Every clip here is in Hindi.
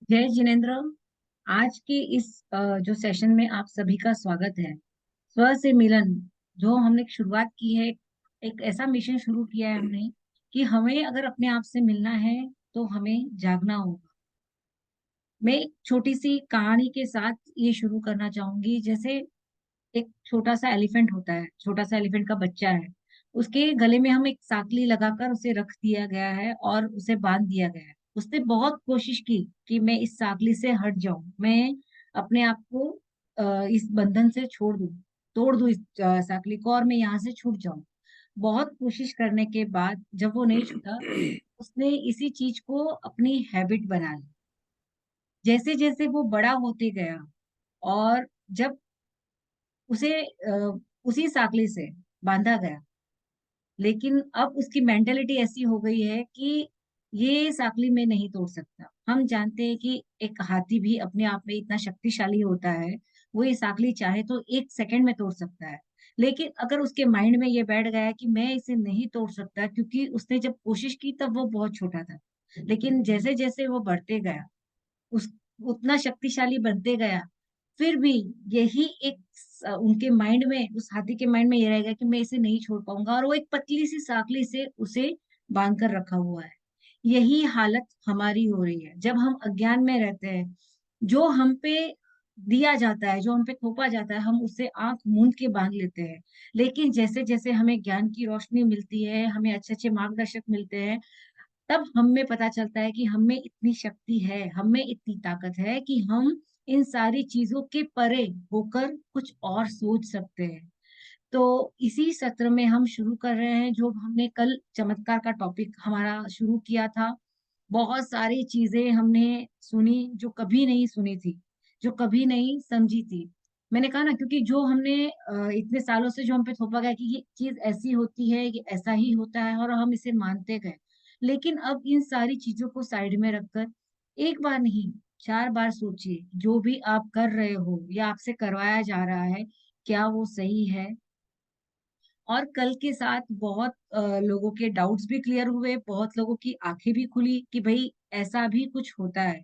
जय जिनेन्द्र। आज के इस जो सेशन में आप सभी का स्वागत है। स्व से मिलन जो हमने शुरुआत की है, एक ऐसा मिशन शुरू किया है हमने कि हमें अगर अपने आप से मिलना है तो हमें जागना होगा। मैं एक छोटी सी कहानी के साथ ये शुरू करना चाहूंगी। जैसे एक छोटा सा एलिफेंट होता है, छोटा सा एलिफेंट का बच्चा है। उसके गले में हम एक साकली लगाकर उसे रख दिया गया है और उसे बांध दिया गया है। उसने बहुत कोशिश की कि मैं इस साकली से हट जाऊं, मैं अपने आप को इस बंधन से छोड़ दूं, तोड़ दूं इस साकली को और मैं यहाँ से छूट जाऊं। बहुत कोशिश करने के बाद जब वो नहीं छूटा, उसने इसी चीज को अपनी हैबिट बना ली। जैसे जैसे वो बड़ा होते गया और जब उसे उसी साकली से बांधा गया, लेकिन अब उसकी मेंटेलिटी ऐसी हो गई है कि ये साकली में नहीं तोड़ सकता। हम जानते हैं कि एक हाथी भी अपने आप में इतना शक्तिशाली होता है, वो ये साकली चाहे तो 1 सेकंड में तोड़ सकता है। लेकिन अगर उसके माइंड में ये बैठ गया कि मैं इसे नहीं तोड़ सकता, क्योंकि उसने जब कोशिश की तब वो बहुत छोटा था, लेकिन जैसे जैसे वो बढ़ते गया, उस उतना शक्तिशाली बनते गया, फिर भी यही एक उनके माइंड में, उस हाथी के माइंड में ये रहेगा कि मैं इसे नहीं छोड़ पाऊंगा, और वो एक पतली सी साकली से उसे बांध कर रखा हुआ है। यही हालत हमारी हो रही है जब हम अज्ञान में रहते हैं। जो हम पे दिया जाता है, जो हम पे थोपा जाता है, हम उसे आंख मूंद के बांध लेते हैं। लेकिन जैसे जैसे हमें ज्ञान की रोशनी मिलती है, हमें अच्छे अच्छे मार्गदर्शक मिलते हैं, तब हमें पता चलता है कि हमें इतनी शक्ति है, हमें इतनी ताकत है कि हम इन सारी चीजों के परे होकर कुछ और सोच सकते हैं। तो इसी सत्र में हम शुरू कर रहे हैं जो हमने कल चमत्कार का टॉपिक हमारा शुरू किया था। बहुत सारी चीजें हमने सुनी जो कभी नहीं सुनी थी, जो कभी नहीं समझी थी। मैंने कहा ना, क्योंकि जो हमने इतने सालों से जो हम पे थोपा गया कि ये चीज ऐसी होती है, ये ऐसा ही होता है, और हम इसे मानते गए। लेकिन अब इन सारी चीजों को साइड में रखकर एक बार नहीं, 4 बार सोचिए, जो भी आप कर रहे हो या आपसे करवाया जा रहा है, क्या वो सही है। और कल के साथ बहुत लोगों के डाउट्स भी क्लियर हुए, बहुत लोगों की आंखें भी खुली कि भाई ऐसा भी कुछ होता है।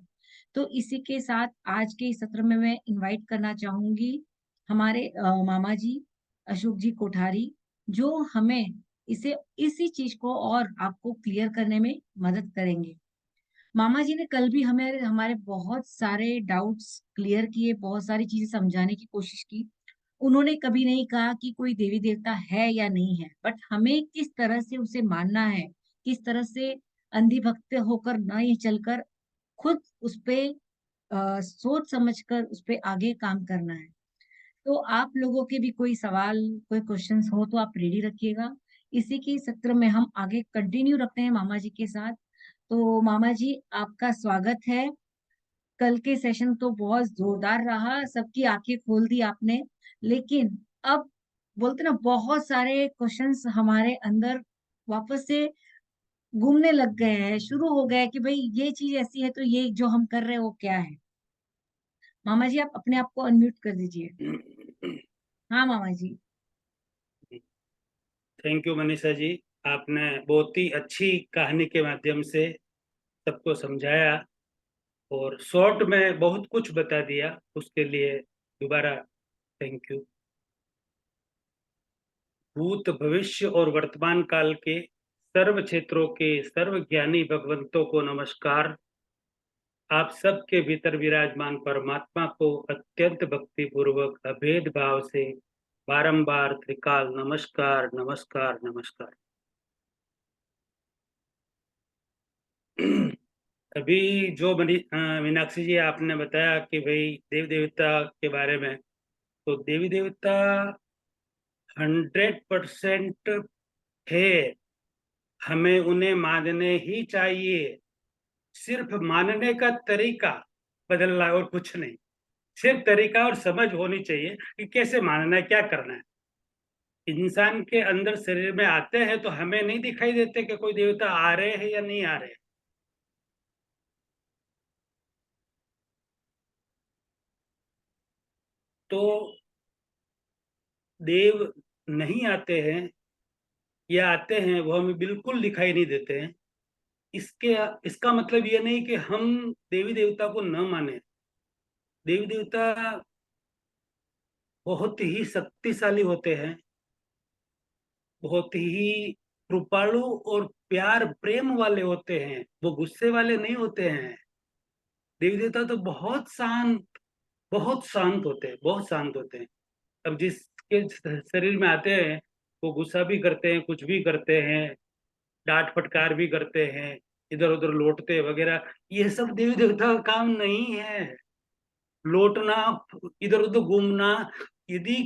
तो इसी के साथ आज के इस सत्र में मैं इनवाइट करना चाहूंगी हमारे मामा जी, अशोक जी कोठारी, जो हमें इसे इसी चीज को और आपको क्लियर करने में मदद करेंगे। मामा जी ने कल भी हमें हमारे बहुत सारे डाउट्स क्लियर किए, बहुत सारी चीजें समझाने की कोशिश की। उन्होंने कभी नहीं कहा कि कोई देवी देवता है या नहीं है, बट हमें किस तरह से उसे मानना है, किस तरह से अंधी भक्त होकर नहीं चलकर खुद उस पे सोच समझकर उस पे आगे काम करना है। तो आप लोगों के भी कोई सवाल, कोई क्वेश्चंस हो तो आप रेडी रखिएगा। इसी के सत्र में हम आगे कंटिन्यू रखते हैं मामा जी के साथ। तो मामा जी, आपका स्वागत है। कल के सेशन तो बहुत जोरदार रहा, सबकी आंखें खोल दी आपने। लेकिन अब बोलते ना, बहुत सारे क्वेश्चंस हमारे अंदर वापस से घूमने लग गए हैं, शुरू हो गए कि भाई ये चीज ऐसी है तो ये जो हम कर रहे हैं वो क्या है। मामा जी, आप अपने आप को अनम्यूट कर दीजिए। हाँ मामा जी। Thank you Manisha ji. आपने बहुत ही अच्छी कहानी के माध्यम से सबको समझाया और शॉर्ट में बहुत कुछ बता दिया, उसके लिए दोबारा थैंक यू। भूत भविष्य और वर्तमान काल के सर्व क्षेत्रों के सर्वज्ञानी भगवंतों को नमस्कार। आप सबके भीतर विराजमान परमात्मा को अत्यंत भक्ति पूर्वक अभेद भाव से बारंबार त्रिकाल नमस्कार नमस्कार नमस्कार। अभी जो मीनाक्षी जी आपने बताया कि भाई देवी देवता के बारे में, तो देवी देवता 100% है, हमें उन्हें मानने ही चाहिए। सिर्फ मानने का तरीका बदलना है और कुछ नहीं। सिर्फ तरीका और समझ होनी चाहिए कि कैसे मानना है, क्या करना है। इंसान के अंदर शरीर में आते हैं तो हमें नहीं दिखाई देते कि कोई देवता आ रहे हैं या नहीं आ रहे हैं। तो देव नहीं आते हैं या आते हैं वो हमें बिल्कुल दिखाई नहीं देते हैं। इसका मतलब ये नहीं कि हम देवी देवता को न माने। देवी देवता बहुत ही शक्तिशाली होते हैं, बहुत ही कृपालु और प्यार प्रेम वाले होते हैं, वो गुस्से वाले नहीं होते हैं। देवी देवता तो बहुत शांत होते हैं, बहुत शांत होते हैं। अब जिसके शरीर में आते हैं वो गुस्सा भी करते हैं, कुछ भी करते हैं, डांट फटकार भी करते हैं, इधर उधर लौटते वगैरह। ये सब देवी देवता का काम नहीं है। लौटना, इधर उधर घूमना। यदि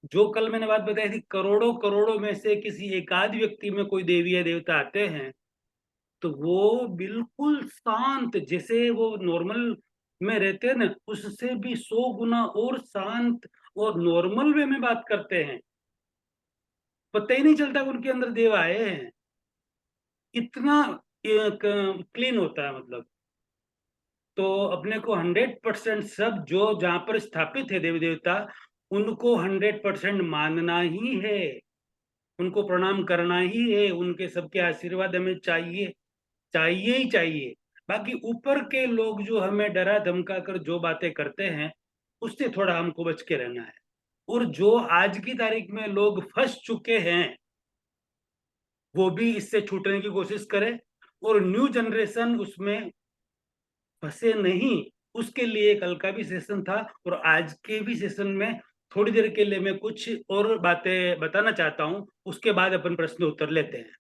जो कल मैंने बात बताई थी, करोड़ों करोड़ों में से किसी एकाध व्यक्ति में कोई देवी या देवता आते हैं, तो वो बिल्कुल शांत, जैसे वो नॉर्मल में रहते हैं ना, उससे भी 100 गुना और शांत और नॉर्मल वे में बात करते हैं। पता ही नहीं चलता कि उनके अंदर देव आए हैं। इतना क्लीन होता है मतलब। तो अपने को 100% सब जो जहां पर स्थापित है देवी देवता, उनको 100% मानना ही है, उनको प्रणाम करना ही है, उनके सबके आशीर्वाद हमें चाहिए, चाहिए ही चाहिए। बाकी ऊपर के लोग जो हमें डरा धमका कर जो बातें करते हैं, उससे थोड़ा हमको बच के रहना है। और जो आज की तारीख में लोग फंस चुके हैं, वो भी इससे छूटने की कोशिश करें, और न्यू जनरेशन उसमें फंसे नहीं। उसके लिए कल का भी सेशन था और आज के भी सेशन में थोड़ी देर के लिए मैं कुछ और बातें बताना चाहता हूं, उसके बाद अपन प्रश्न उत्तर लेते हैं।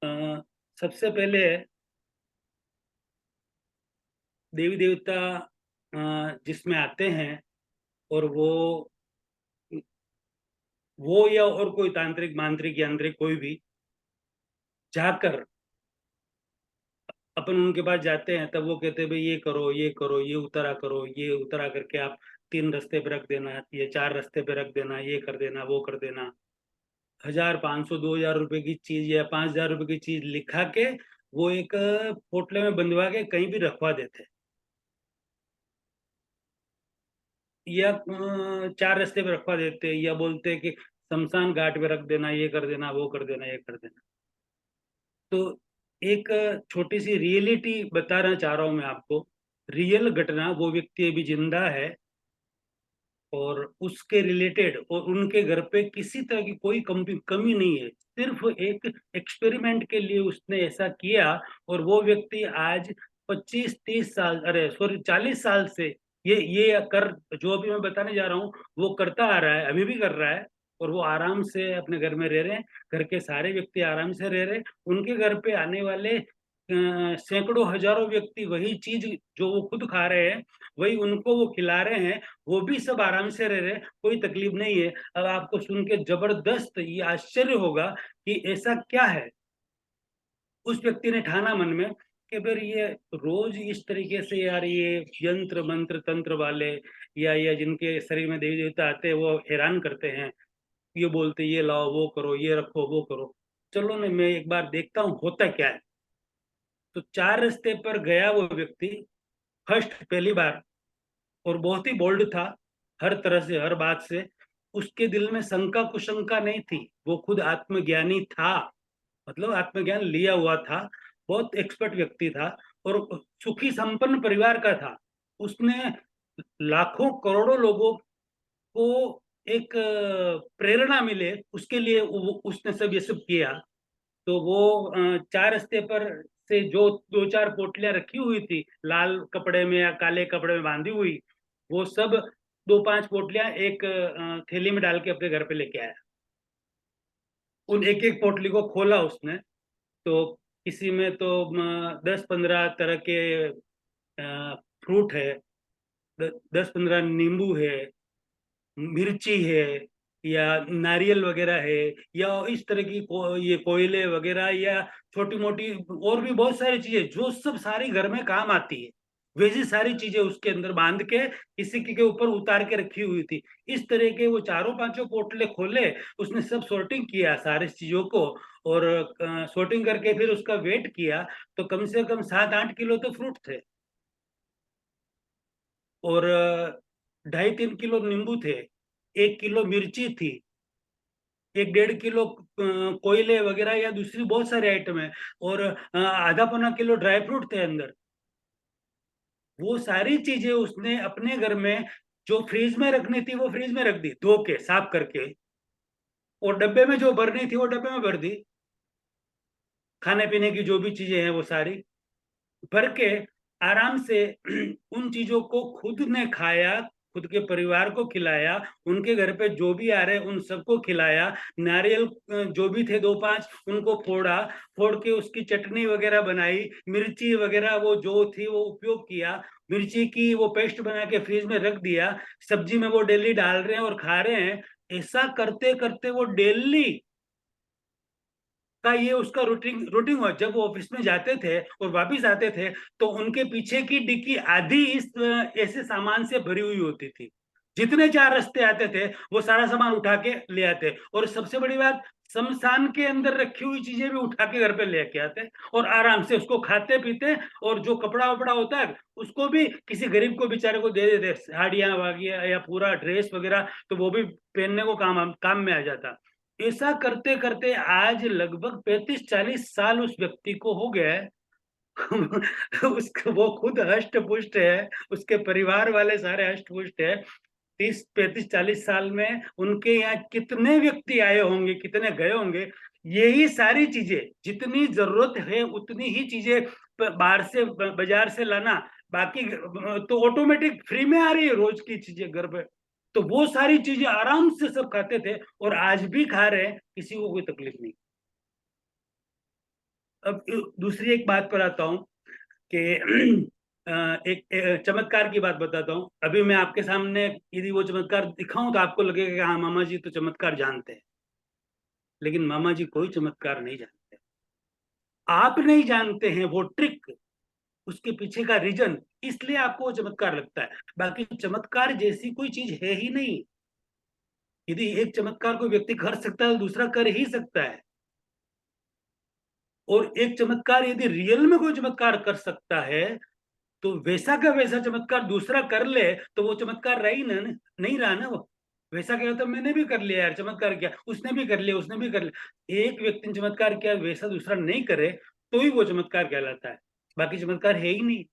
अ, सबसे पहले देवी देवता जिसमें आते हैं, और वो या और कोई तांत्रिक मांत्रिक यांत्रिक कोई भी जाकर अपन उनके पास जाते हैं, तब वो कहते हैं भाई ये करो, ये करो, ये उतरा करो, ये उतरा करके आप 3 रास्ते पे रख देना, ये 4 रास्ते पे रख देना, ये कर देना, वो कर देना। 1,000, 500, 2,000 रुपए की चीज या 5,000 रुपए की चीज लिखा के वो एक पोटले में बंधवा के कहीं भी रखवा देते, या 4 रास्ते पे रखवा देते, या बोलते कि शमशान घाट पे रख देना, ये कर देना, वो कर देना, ये कर देना। तो एक छोटी सी रियलिटी बताना चाह रहा हूं मैं आपको। रियल घटना, वो व्यक्ति अभी जिंदा है, और उसके रिलेटेड और उनके घर पे किसी तरह की कोई कमी कमी नहीं है। सिर्फ एक एक्सपेरिमेंट के लिए उसने ऐसा किया, और वो व्यक्ति आज 25-30 साल, अरे सॉरी 40 साल से ये कर, जो अभी मैं बताने जा रहा हूँ, वो करता आ रहा है, अभी भी कर रहा है। और वो आराम से अपने घर में रह रहे हैं, घर के सारे व्यक्ति आराम से रह रहे हैं। उनके घर पे आने वाले सैकड़ों हजारों व्यक्ति वही चीज जो वो खुद खा रहे हैं, वही उनको वो खिला रहे हैं। वो भी सब आराम से रह रहे हैं, कोई तकलीफ नहीं है। अब आपको सुन के जबरदस्त ये आश्चर्य होगा कि ऐसा क्या है। उस व्यक्ति ने ठाना मन में कि फिर ये रोज इस तरीके से, यार ये यंत्र मंत्र तंत्र वाले, या जिनके शरीर में देवी देवता आते हैं, वो हैरान करते हैं। ये बोलते ये लाओ, वो करो, ये रखो, वो करो। चलो ना, मैं एक बार देखता हूँ होता क्या है। तो 4 रास्ते पर गया वो व्यक्ति, फर्स्ट पहली बार, और बहुत ही बोल्ड था, हर तरह से, हर बात से। उसके दिल में शंका कुशंका नहीं थी, वो खुद आत्मज्ञानी था, मतलब आत्मज्ञान लिया हुआ था, बहुत एक्सपर्ट व्यक्ति था, और सुखी संपन्न परिवार का था। उसने लाखों करोड़ों लोगों को एक प्रेरणा मिले, उसके लिए उसने सब ये सब किया। तो वो 4 रास्ते पर से जो 2-4 पोटलियां रखी हुई थी, लाल कपड़े में या काले कपड़े में बांधी हुई, वो सब 2-5 पोटलियां एक थैली में डाल के अपने घर पे लेके आया। उन एक एक पोटली को खोला उसने, तो किसी में तो 10-15 तरह के फ्रूट है, 10-15 नींबू है, मिर्ची है, या नारियल वगैरह है, या इस तरह की ये कोयले वगैरह, या छोटी मोटी और भी बहुत सारी चीजें जो सब सारी घर में काम आती है, वैसी सारी चीजें उसके अंदर बांध के किसी के ऊपर उतार के रखी हुई थी। इस तरह के वो चारों पांचों पोटले खोले, उसने सब सॉर्टिंग किया सारी चीजों को, और सॉर्टिंग करके फिर उसका वेट किया, तो कम से कम 7-8 किलो तो फ्रूट थे। और 2.5-3 किलो नींबू थे, 1 किलो मिर्ची थी, 1-1.5 किलो कोयले वगैरह या दूसरी बहुत सारे आइटम है, और आधा पौना किलो ड्राई फ्रूट थे अंदर। वो सारी चीजें उसने अपने घर में जो फ्रीज में रखनी थी वो फ्रीज में रख दी, धो के साफ करके, और डब्बे में जो भरनी थी वो डब्बे में भर दी। खाने पीने की जो भी चीजें हैं वो सारी भर के आराम से उन चीजों को खुद ने खाया, खुद के परिवार को खिलाया, उनके घर पे जो भी आ रहे उन सबको खिलाया। नारियल जो भी थे 2-5 उनको फोड़ा, फोड़ के उसकी चटनी वगैरह बनाई, मिर्ची वगैरह वो जो थी वो उपयोग किया, मिर्ची की वो पेस्ट बना के फ्रीज में रख दिया, सब्जी में वो डेली डाल रहे हैं और खा रहे हैं। ऐसा करते करते वो डेली का ये उसका रूटीन रूटीन हुआ। जब वो ऑफिस में जाते थे और वापिस आते थे तो उनके पीछे की डिक्की आधी इस ऐसे सामान से भरी हुई होती थी। जितने 4 रास्ते आते थे वो सारा सामान उठा के ले आते, और सबसे बड़ी बात, शमशान के अंदर रखी हुई चीजें भी उठा के घर पे लेके आते और आराम से उसको खाते पीते, और जो कपड़ा वपड़ा होता है उसको भी किसी गरीब को बेचारे को दे देते, साड़ियां वगैरह या पूरा ड्रेस वगैरह, तो वो भी पहनने को काम में आ जाता। ऐसा करते करते आज लगभग 35-40 साल उस व्यक्ति को हो गया है। उसको वो खुद हष्ट पुष्ट है, उसके परिवार वाले सारे हष्ट पुष्ट है। 30-35-40 साल में उनके यहाँ कितने व्यक्ति आए होंगे, कितने गए होंगे। यही सारी चीजें, जितनी जरूरत है उतनी ही चीजें बाहर से बाजार से लाना, बाकी तो ऑटोमेटिक फ्री में आ रही है रोज की चीजें घर पे। तो वो सारी चीजें आराम से सब खाते थे और आज भी खा रहे हैं, किसी को कोई तकलीफ नहीं। अब दूसरी एक बात पर आता हूँ कि एक चमत्कार की बात बताता हूँ। अभी मैं आपके सामने यदि वो चमत्कार दिखाऊं तो आपको लगेगा कि हाँ मामा जी तो चमत्कार जानते हैं, लेकिन मामा जी कोई चमत्कार नहीं जानते। आप नहीं जानते हैं वो ट्रिक, उसके पीछे का रीजन, इसलिए आपको वो चमत्कार लगता है। बाकी चमत्कार जैसी कोई चीज है ही नहीं। यदि एक चमत्कार कोई व्यक्ति कर सकता है तो दूसरा कर ही सकता है। और एक चमत्कार यदि रियल में कोई चमत्कार कर सकता है तो वैसा का वैसा चमत्कार दूसरा कर ले तो वो चमत्कार रही ना, नहीं रहा ना वो। वैसा क्या होता, मैंने भी कर लिया यार चमत्कार किया, उसने भी कर लिया, उसने भी कर लिया। एक व्यक्ति ने चमत्कार किया, वैसा दूसरा नहीं करे तो ही वो चमत्कार कहलाता है, बाकी चमत्कार है ही नहीं।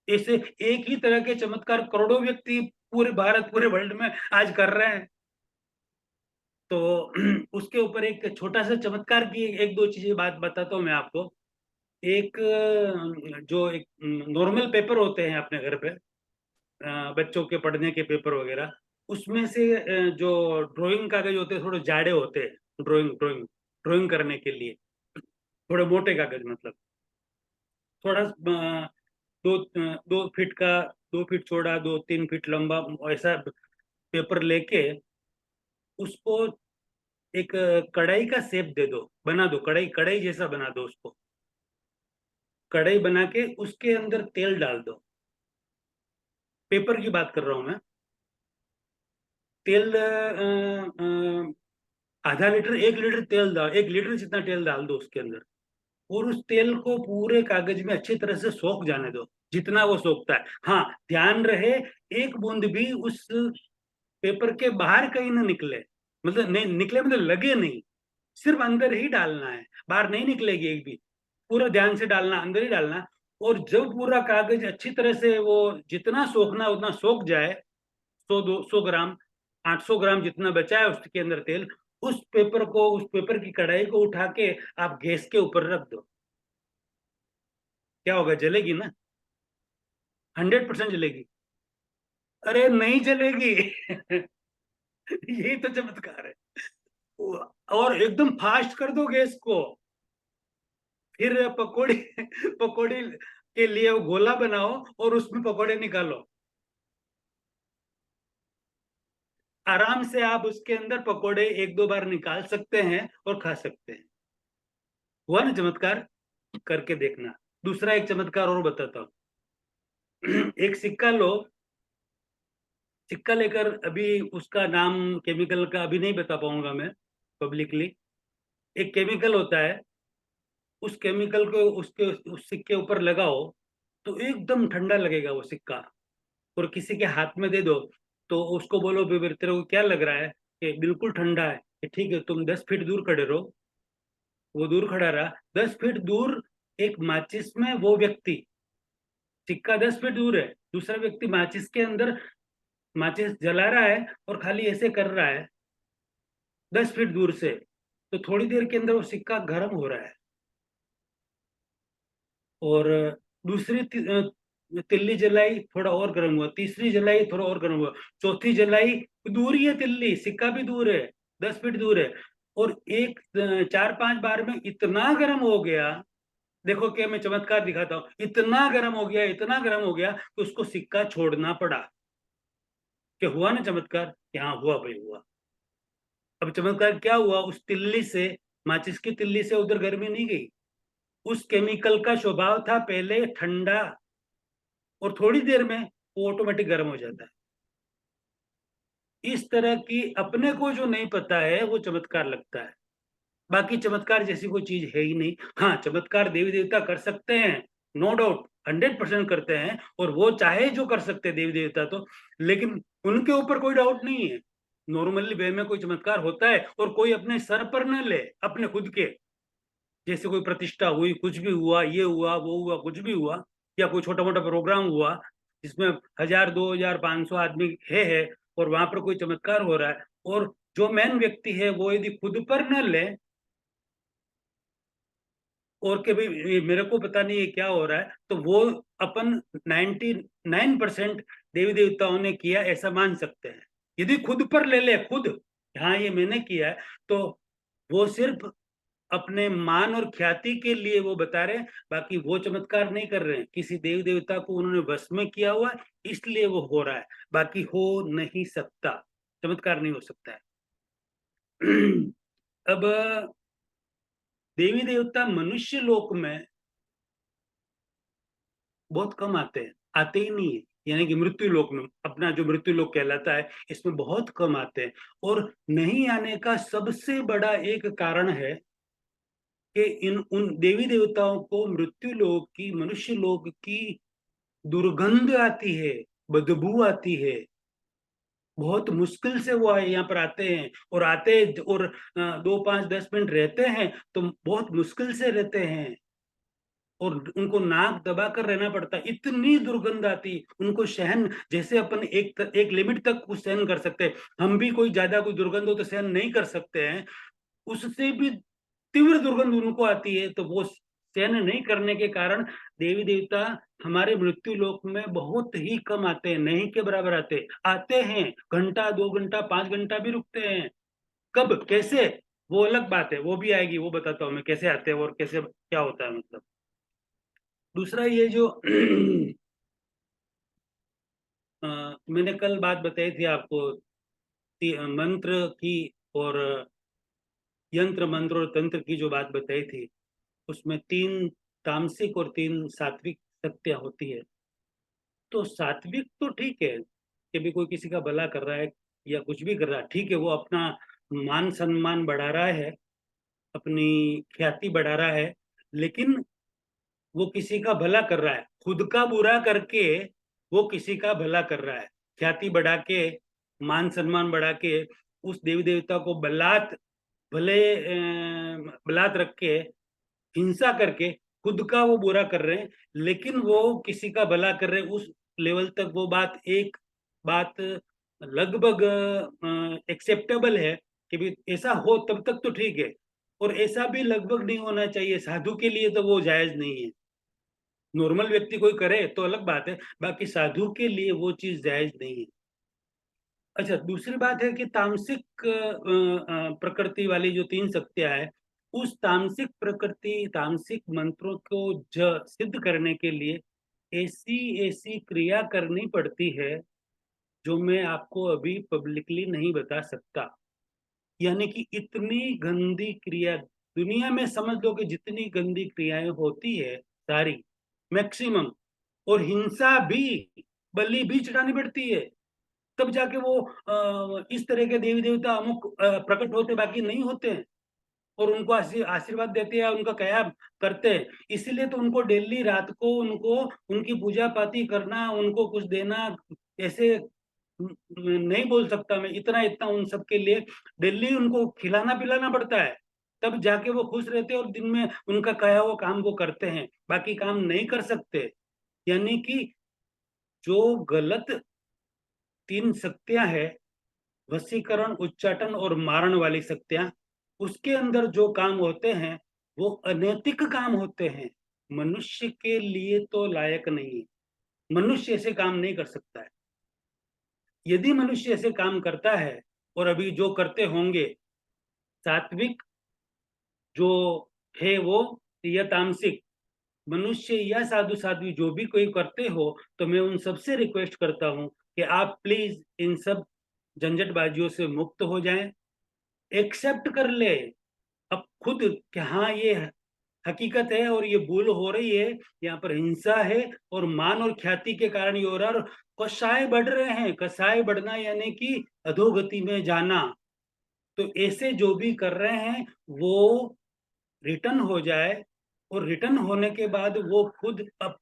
ऐसे एक ही तरह के चमत्कार करोड़ों व्यक्ति पूरे भारत, पूरे वर्ल्ड में आज कर रहे हैं। तो उसके ऊपर एक छोटा सा चमत्कार की एक दो चीजें बात बताता हूँ मैं आपको। एक जो एक नॉर्मल पेपर होते हैं अपने घर पे, बच्चों के पढ़ने के पेपर वगैरह, उसमें से जो ड्राइंग कागज होते हैं थोड़े जाड़े होते हैं, ड्राइंग ड्राइंग ड्राइंग करने के लिए थोड़े मोटे कागज, मतलब थोड़ा 2 फीट का, 2 फीट चौड़ा, 2-3 फीट लंबा, ऐसा पेपर लेके उसको एक कढ़ाई का शेप दे दो, बना दो, कढ़ाई कढ़ाई जैसा बना दो उसको। कढ़ाई बना के उसके अंदर तेल डाल दो। पेपर की बात कर रहा हूं मैं। तेल आधा लीटर, 1 लीटर तेल डाल, 1 लीटर जितना तेल डाल दो उसके अंदर, और उस तेल को पूरे कागज में अच्छी तरह से सोख जाने दो, जितना वो सोखता है। हाँ, ध्यान रहे एक बूंद भी उस पेपर के बाहर कहीं ना निकले, मतलब नहीं निकले, मतलब लगे नहीं, सिर्फ अंदर ही डालना है, बाहर नहीं निकलेगी एक भी। पूरा ध्यान से डालना, अंदर ही डालना। और जब पूरा कागज अच्छी तरह से वो जितना सोखना उतना सोख जाए, 100-200 ग्राम, 800 ग्राम जितना बचा है उसके अंदर तेल, उस पेपर को, उस पेपर की कढ़ाई को उठा के आप गैस के ऊपर रख दो। क्या होगा, जलेगी ना, 100% जलेगी। अरे नहीं जलेगी। यही तो चमत्कार है। और एकदम फास्ट कर दो गैस को, फिर पकौड़ी पकौड़ी के लिए वो गोला बनाओ और उसमें पकौड़े निकालो। आराम से आप उसके अंदर पकौड़े 1-2 बार निकाल सकते हैं और खा सकते हैं। हुआ ना चमत्कार, करके देखना। दूसरा एक चमत्कार और बताता हूँ। एक सिक्का लो, सिक्का लेकर, अभी उसका नाम केमिकल का अभी नहीं बता पाऊंगा मैं पब्लिकली। एक केमिकल होता है, उस केमिकल को उसके उस सिक्के ऊपर लगाओ तो एकदम ठंडा लगेगा वो सिक्का, और किसी के हाथ में दे दो तो उसको बोलो तेरे को क्या लग रहा है कि बिल्कुल ठंडा है, कि ठीक है तुम 10 फीट दूर खड़े रहो। वो दूर खड़ा रहा, 10 फीट दूर एक माचिस में वो व्यक्ति, सिक्का 10 फीट दूर है, दूसरा व्यक्ति माचिस के अंदर माचिस जला रहा है और खाली ऐसे कर रहा है 10 फीट दूर से। तो थोड़ी देर के अंदर वो सिक्का गर्म हो रहा है। और दूसरी तिल्ली जलाई, थोड़ा और गर्म हुआ, तीसरी जलाई, थोड़ा और गर्म हुआ, चौथी जलाई, दूर ही है तिल्ली, सिक्का भी दूर है, 10 फीट दूर है। और एक 4-5 बार में इतना गर्म हो गया, देखो क्या मैं चमत्कार दिखाता हूँ, इतना गर्म हो गया, इतना गर्म हो गया कि उसको सिक्का छोड़ना पड़ा। क्या हुआ ना चमत्कार? कि हाँ हुआ भाई, हुआ। अब चमत्कार क्या हुआ, उस तिल्ली से, माचिस की तिल्ली से उधर गर्मी नहीं गई। उस केमिकल का स्वभाव था पहले ठंडा, और थोड़ी देर में वो ऑटोमेटिक गर्म हो जाता है। इस तरह की अपने को जो नहीं पता है वो चमत्कार लगता है। बाकी चमत्कार जैसी कोई चीज है ही नहीं। हाँ, चमत्कार देवी देवता कर सकते हैं, नो डाउट, 100% करते हैं, और वो चाहे जो कर सकते हैं देवी देवता तो, लेकिन उनके ऊपर कोई डाउट नहीं है। नॉर्मली वे में कोई चमत्कार होता है और कोई अपने सर पर न ले, अपने खुद के, जैसे कोई प्रतिष्ठा हुई, कुछ भी हुआ, ये हुआ वो हुआ, कुछ भी हुआ, या कोई छोटा मोटा प्रोग्राम हुआ जिसमें 1000, 2000, 500 आदमी है, और वहां पर कोई चमत्कार हो रहा है, और जो मेन व्यक्ति है वो यदि खुद पर न ले, और के भाई मेरे को पता नहीं है क्या हो रहा है, तो वो अपन 99% देवी देवताओं ने किया ऐसा मान सकते हैं। यदि खुद पर ले ले, खुद, हाँ ये मैंने किया है, तो वो सिर्फ अपने मान और ख्याति के लिए वो बता रहे हैं। बाकी वो चमत्कार नहीं कर रहे हैं, किसी देवी देवता को उन्होंने वश में किया हुआ है, इसलिए वो हो रहा है। बाकी हो नहीं सकता, चमत्कार नहीं हो सकता है। अब देवी देवता मनुष्य लोक में बहुत कम आते हैं, आते ही नहीं है। यानी कि मृत्यु लोक में, अपना जो मृत्यु लोक कहलाता है, इसमें बहुत कम आते हैं। और नहीं आने का सबसे बड़ा एक कारण है कि इन उन देवी देवताओं को मृत्यु लोक की, मनुष्य लोक की दुर्गंध आती है, बदबू आती है। बहुत मुश्किल से वो यहाँ पर आते हैं, और आते और 2, 5, 10 मिनट रहते हैं तो बहुत मुश्किल से रहते हैं, और उनको नाक दबा कर रहना पड़ता है, इतनी दुर्गंध आती उनको सहन। जैसे अपन एक लिमिट तक कुछ सहन कर सकते हैं, हम भी कोई ज्यादा कोई दुर्गंध हो तो सहन नहीं कर सकते हैं, उससे भी तीव्र दुर्गंध उनको आती है। तो वो सहन नहीं करने के कारण देवी देवता हमारे मृत्यु लोक में बहुत ही कम आते हैं, नहीं के बराबर आते आते हैं। घंटा, 2 घंटा, 5 घंटा भी रुकते हैं। कब, कैसे, वो अलग बात है, वो भी आएगी, वो बताता हूँ मैं कैसे आते हैं और कैसे क्या होता है। मतलब दूसरा ये जो मैंने कल बात बताई थी आपको, मंत्र की, और यंत्र मंत्र और तंत्र की जो बात बताई थी, उसमें 3 तामसिक और 3 सात्विक शक्तियां होती है। तो सात्विक तो ठीक है कि भी कोई किसी का भला कर रहा है या कुछ भी कर रहा है, ठीक है, वो अपना मान सम्मान बढ़ा रहा है, अपनी ख्याति बढ़ा रहा है, लेकिन वो किसी का भला कर रहा है, खुद का बुरा करके वो किसी का भला कर रहा है। ख्याति बढ़ा के, मान सम्मान बढ़ा के, उस देवी देवता को बलात्, भले बलात् रख के, हिंसा करके खुद का वो बुरा कर रहे हैं, लेकिन वो किसी का भला कर रहे हैं। उस लेवल तक वो बात, एक बात लगभग एक्सेप्टेबल है कि भी ऐसा हो तब तक तो ठीक है, और ऐसा भी लगभग नहीं होना चाहिए। साधु के लिए तो वो जायज नहीं है। नॉर्मल व्यक्ति कोई करे तो अलग बात है, बाकी साधु के लिए वो चीज जायज नहीं है। अच्छा, दूसरी बात है कि तामसिक प्रकृति वाली जो 3 शक्तियां है, उस तामसिक प्रकृति, तामसिक मंत्रों को सिद्ध करने के लिए ऐसी ऐसी क्रिया करनी पड़ती है जो मैं आपको अभी पब्लिकली नहीं बता सकता। यानी कि इतनी गंदी क्रिया, दुनिया में समझ लो कि जितनी गंदी क्रियाएं होती है सारी, मैक्सिमम, और हिंसा भी, बलि भी चढ़ानी पड़ती है, तब जाके वो इस तरह के देवी देवता अमुक प्रकट होते, बाकी नहीं होते हैं। और उनको आशीर्वाद देते हैं, उनका क्या करते हैं। इसीलिए तो उनको डेली रात को उनको, उनकी पूजा पाती करना, उनको कुछ देना, ऐसे नहीं बोल सकता मैं, इतना इतना उन सबके लिए डेली उनको खिलाना पिलाना पड़ता है, तब जाके वो खुश रहते हैं और दिन में उनका कहा हुआ काम वो करते हैं, बाकी काम नहीं कर सकते। यानी कि जो गलत 3 शक्तियां है, वशीकरण, उच्चाटन और मारण वाली शक्तियां, उसके अंदर जो काम होते हैं वो अनैतिक काम होते हैं, मनुष्य के लिए तो लायक नहीं है। मनुष्य ऐसे काम नहीं कर सकता है। यदि मनुष्य ऐसे काम करता है, और अभी जो करते होंगे, सात्विक जो है वो, या तामसिक मनुष्य या साधु साध्वी जो भी कोई करते हो, तो मैं उन सबसे रिक्वेस्ट करता हूं कि आप प्लीज इन सब झंझटबाजियों से मुक्त हो जाएं, एक्सेप्ट कर ले अब खुद कि हाँ ये हकीकत है और ये भूल हो रही है, यहाँ पर हिंसा है और मान और ख्याति के कारण ये हो रहा है, और कसाय बढ़ रहे हैं। कसाय बढ़ना यानी कि अधोगति में जाना। तो ऐसे जो भी कर रहे हैं वो रिटर्न हो जाए, और रिटर्न होने के बाद वो खुद अब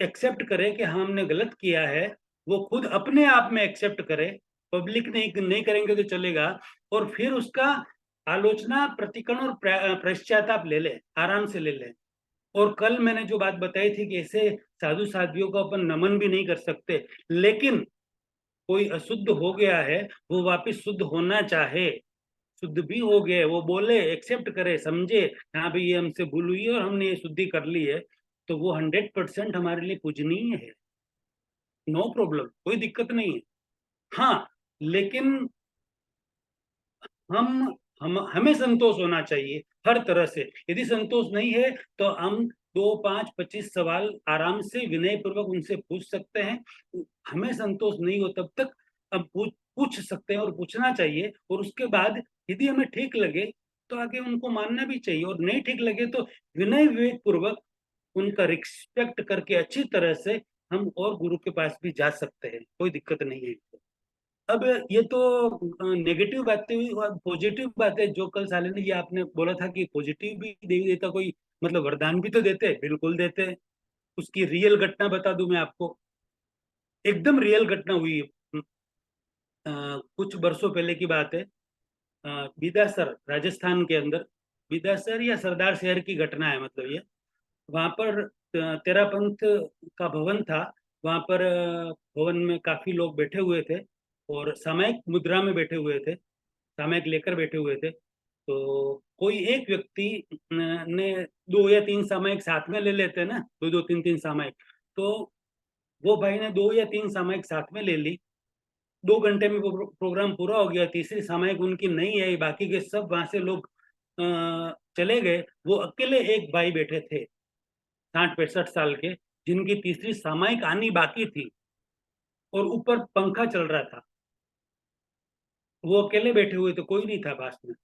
एक्सेप्ट करे कि हाँ हमने गलत किया है, वो खुद अपने आप में एक्सेप्ट करे, पब्लिक नहीं नहीं करेंगे तो चलेगा, और फिर उसका आलोचना, प्रतिकरण और पश्चाताप ले ले, आराम से ले ले। और कल मैंने जो बात बताई थी कि ऐसे साधु साध्वियों को अपन नमन भी नहीं कर सकते, लेकिन कोई अशुद्ध हो गया है, वो वापस शुद्ध होना चाहे, शुद्ध भी हो गए, वो बोले, एक्सेप्ट करे, समझे हाँ भाई ये हमसे भूल हुई है और हमने ये शुद्धि कर ली है, तो वो 100% हमारे लिए पूजनीय है। नो प्रॉब्लम, कोई दिक्कत नहीं है। हाँ, लेकिन हम हमें संतोष होना चाहिए हर तरह से। यदि संतोष नहीं है तो हम 2, 5, 25 सवाल आराम से विनय पूर्वक उनसे पूछ सकते हैं। हमें संतोष नहीं हो तब तक हम पूछ सकते हैं और पूछना चाहिए, और उसके बाद यदि हमें ठीक लगे तो आगे उनको मानना भी चाहिए, और नहीं ठीक लगे तो विनय विवेक पूर्वक उनका रिस्पेक्ट करके अच्छी तरह से हम और गुरु के पास भी जा सकते हैं, कोई दिक्कत नहीं है। अब ये तो नेगेटिव बातें हुई, और पॉजिटिव बातें जो कल साले ने, ये आपने बोला था कि पॉजिटिव भी देवी देवता कोई मतलब वरदान भी तो देते हैं, बिल्कुल देते हैं। उसकी रियल घटना बता दूं मैं आपको, एकदम रियल घटना हुई है। कुछ वर्षों पहले की बात है। बिदासर राजस्थान के अंदर, बिदासर या सरदार शहर की घटना है, मतलब ये वहां पर तेरापंथ का भवन था। वहां पर भवन में काफी लोग बैठे हुए थे और सामयिक मुद्रा में बैठे हुए थे, सामयिक लेकर बैठे हुए थे। तो कोई एक व्यक्ति ने 2 या 3 सामयिक साथ में ले लेते हैं ना, 2, 2, 3, 3 सामयिक। तो वो भाई ने 2 या 3 सामयिक साथ में ले ली। 2 घंटे में प्रोग्राम पूरा हो गया, तीसरी सामयिक उनकी नहीं आई, बाकी के सब वहां से लोग चले गए। वो अकेले एक भाई बैठे थे, 60 65 साल के, जिनकी तीसरी सामयिक आनी बाकी थी, और ऊपर पंखा चल रहा था। वो अकेले बैठे हुए थे, कोई नहीं था पास में।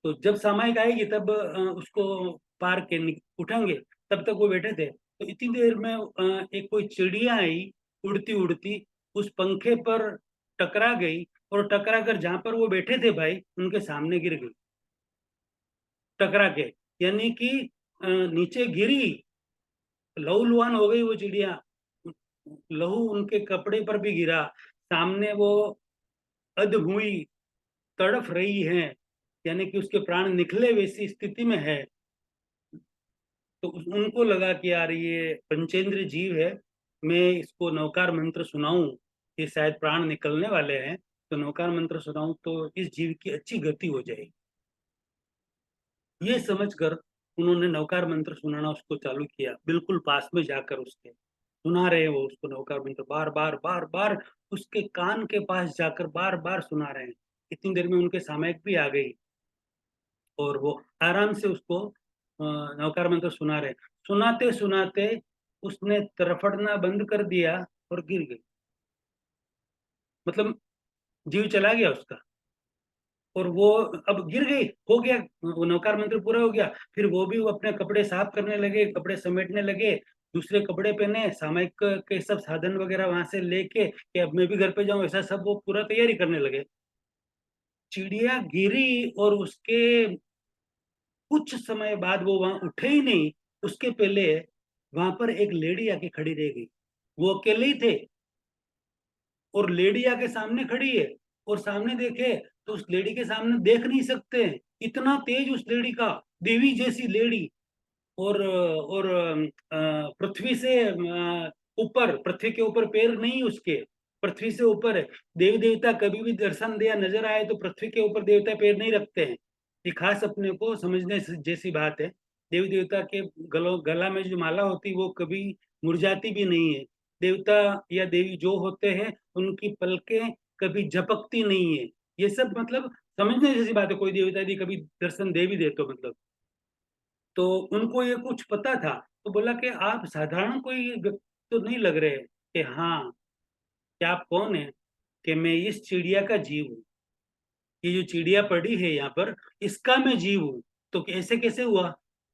तो जब सामयिक आएगी तब उसको पार के उठाएंगे, तब तक वो बैठे थे। तो इतनी देर में एक कोई चिड़िया आई, उड़ती उड़ती उस पंखे पर टकरा गई, और टकरा कर जहां पर वो बैठे थे भाई, उनके सामने गिर गई, टकरा के। यानी कि नीचे गिरी, लहूलुहान हो गई वो चिड़िया, लहू उनके कपड़े पर भी गिरा, सामने वो अध हुई, तड़फ रही है, यानी कि उसके प्राण निकले वैसी स्थिति में है। तो उनको लगा कि यार ये पंचेंद्र जीव है, मैं इसको नवकार मंत्र सुनाऊं, ये शायद प्राण निकलने वाले हैं, तो नवकार मंत्र सुनाऊं तो इस जीव की अच्छी गति हो जाएगी। ये समझकर उन्होंने नवकार मंत्र सुनाना उसको चालू किया, बिल्कुल पास में जाकर उसके सुना रहे हैं वो उसको नवकार मंत्र, बार बार बार बार उसके कान के पास जाकर बार बार सुना रहे हैं। इतनी देर में उनके सामयिक भी आ गई, और वो आराम से उसको नवकार मंत्र सुना रहे। सुनाते सुनाते उसने तरफड़ना बंद कर दिया और गिर गई, मतलब जीव चला गया उसका। और वो अब गिर गई, हो गया, वो नवकार मंत्र पूरा हो गया। फिर वो भी वो अपने कपड़े साफ करने लगे, कपड़े समेटने लगे, दूसरे कपड़े पहने, सामयिक के सब साधन वगैरह वहां से लेके कि अब मैं भी घर पे जाऊं, ऐसा सब वो पूरा तैयारी करने लगे। चिड़िया गिरी और उसके कुछ समय बाद वो वहां उठे ही नहीं, उसके पहले वहां पर एक लेडी आके खड़ी रह गई। वो अकेले ही थे, और लेडी आके सामने खड़ी है, और सामने देखे तो उस लेडी के सामने देख नहीं सकते, इतना तेज उस लेडी का, देवी जैसी लेडी। और पृथ्वी से ऊपर, पृथ्वी के ऊपर पैर नहीं उसके, पृथ्वी से ऊपर है। देवी देवता कभी भी दर्शन दिया नजर आए तो पृथ्वी के ऊपर देवता पैर नहीं रखते हैं। ये खास अपने को समझने जैसी बात है। देवी देवता के गला में जो माला होती है वो कभी मुरझाती भी नहीं है। देवता या देवी जो होते हैं उनकी पलकें कभी झपकती नहीं है। ये सब मतलब समझने जैसी बात है। कोई देवता यदि कभी दर्शन दे भी दे तो मतलब, तो उनको ये कुछ पता था। तो बोला कि आप साधारण कोई व्यक्ति तो नहीं लग रहे कि हाँ, क्या आप कौन है? कि मैं इस चिड़िया का जीव हूँ, ये जो चिड़िया पड़ी है यहाँ पर इसका मैं जीव हूँ। तो ऐसे कैसे हुआ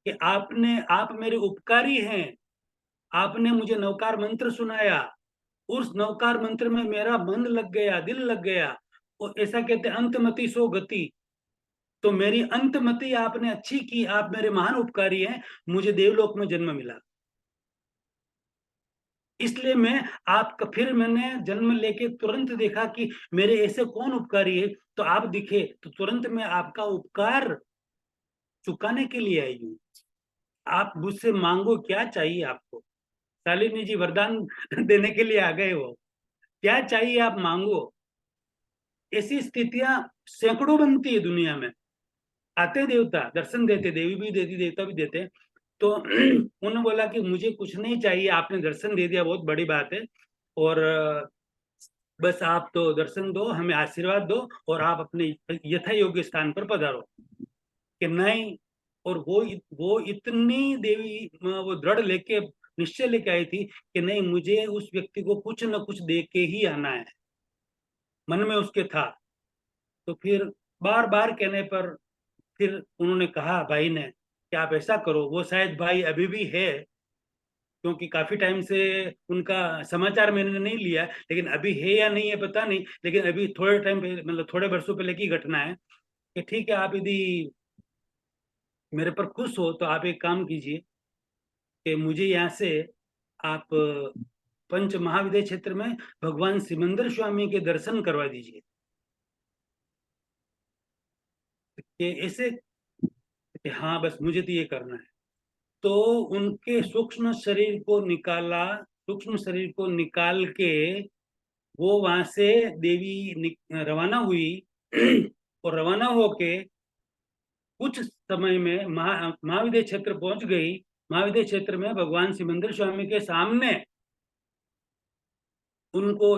कि आप मेरे उपकारी हैं, आपने मुझे नवकार मंत्र सुनाया, उस नवकार मंत्र में मेरा मन लग गया, दिल लग गया। और ऐसा कहते अंतमति सो गति, तो मेरी अंतमति आपने अच्छी की, आप मेरे महान उपकारी हैं, मुझे देवलोक में जन्म मिला। इसलिए मैं आपका, फिर मैंने जन्म लेके तुरंत देखा कि मेरे ऐसे कौन उपकारी है, तो आप दिखे तो तुरंत मैं आपका उपकार चुकाने के लिए आई हूँ। आप मुझसे मांगो, क्या चाहिए आपको? शालिनी जी वरदान देने के लिए आ गए हो, क्या चाहिए आप मांगो। ऐसी स्थितियां सैकड़ों बनती है दुनिया में। आते देवता दर्शन देते, देवी भी देती देवता भी देते। तो उन्होंने बोला कि मुझे कुछ नहीं चाहिए, आपने दर्शन दे दिया, बहुत बड़ी बात है। और बस आप तो दर्शन दो, हमें आशीर्वाद दो, और आप अपने यथा योग्य स्थान पर पधारो। कि नहीं, और वो इतनी देवी वो दृढ़ लेके निश्चय लेके आई थी कि नहीं, मुझे उस व्यक्ति को कुछ न कुछ दे के ही आना है, मन में उसके था। तो फिर बार बार कहने पर फिर उन्होंने कहा भाई ने कि आप ऐसा करो, वो शायद भाई अभी भी है, क्योंकि काफी टाइम से उनका समाचार मैंने नहीं लिया, लेकिन अभी है या नहीं है पता नहीं। लेकिन अभी थोड़े टाइम पहले, मतलब थोड़े वर्षों पहले की घटना है, कि ठीक है, आप यदि मेरे पर खुश हो तो आप एक काम कीजिए कि मुझे यहाँ से आप पंच महाविद्य क्षेत्र में भगवान सिमंदर स्वामी के दर्शन करवा दीजिए। कि ऐसे कि हाँ, बस मुझे तो ये करना है। तो उनके सूक्ष्म शरीर को निकाला, सूक्ष्म शरीर को निकाल के वो वहां से देवी रवाना हुई। और रवाना होके कुछ समय में महाविद्य क्षेत्र पहुंच गई। महाविद्य क्षेत्र में भगवान सिमंदर स्वामी के सामने उनको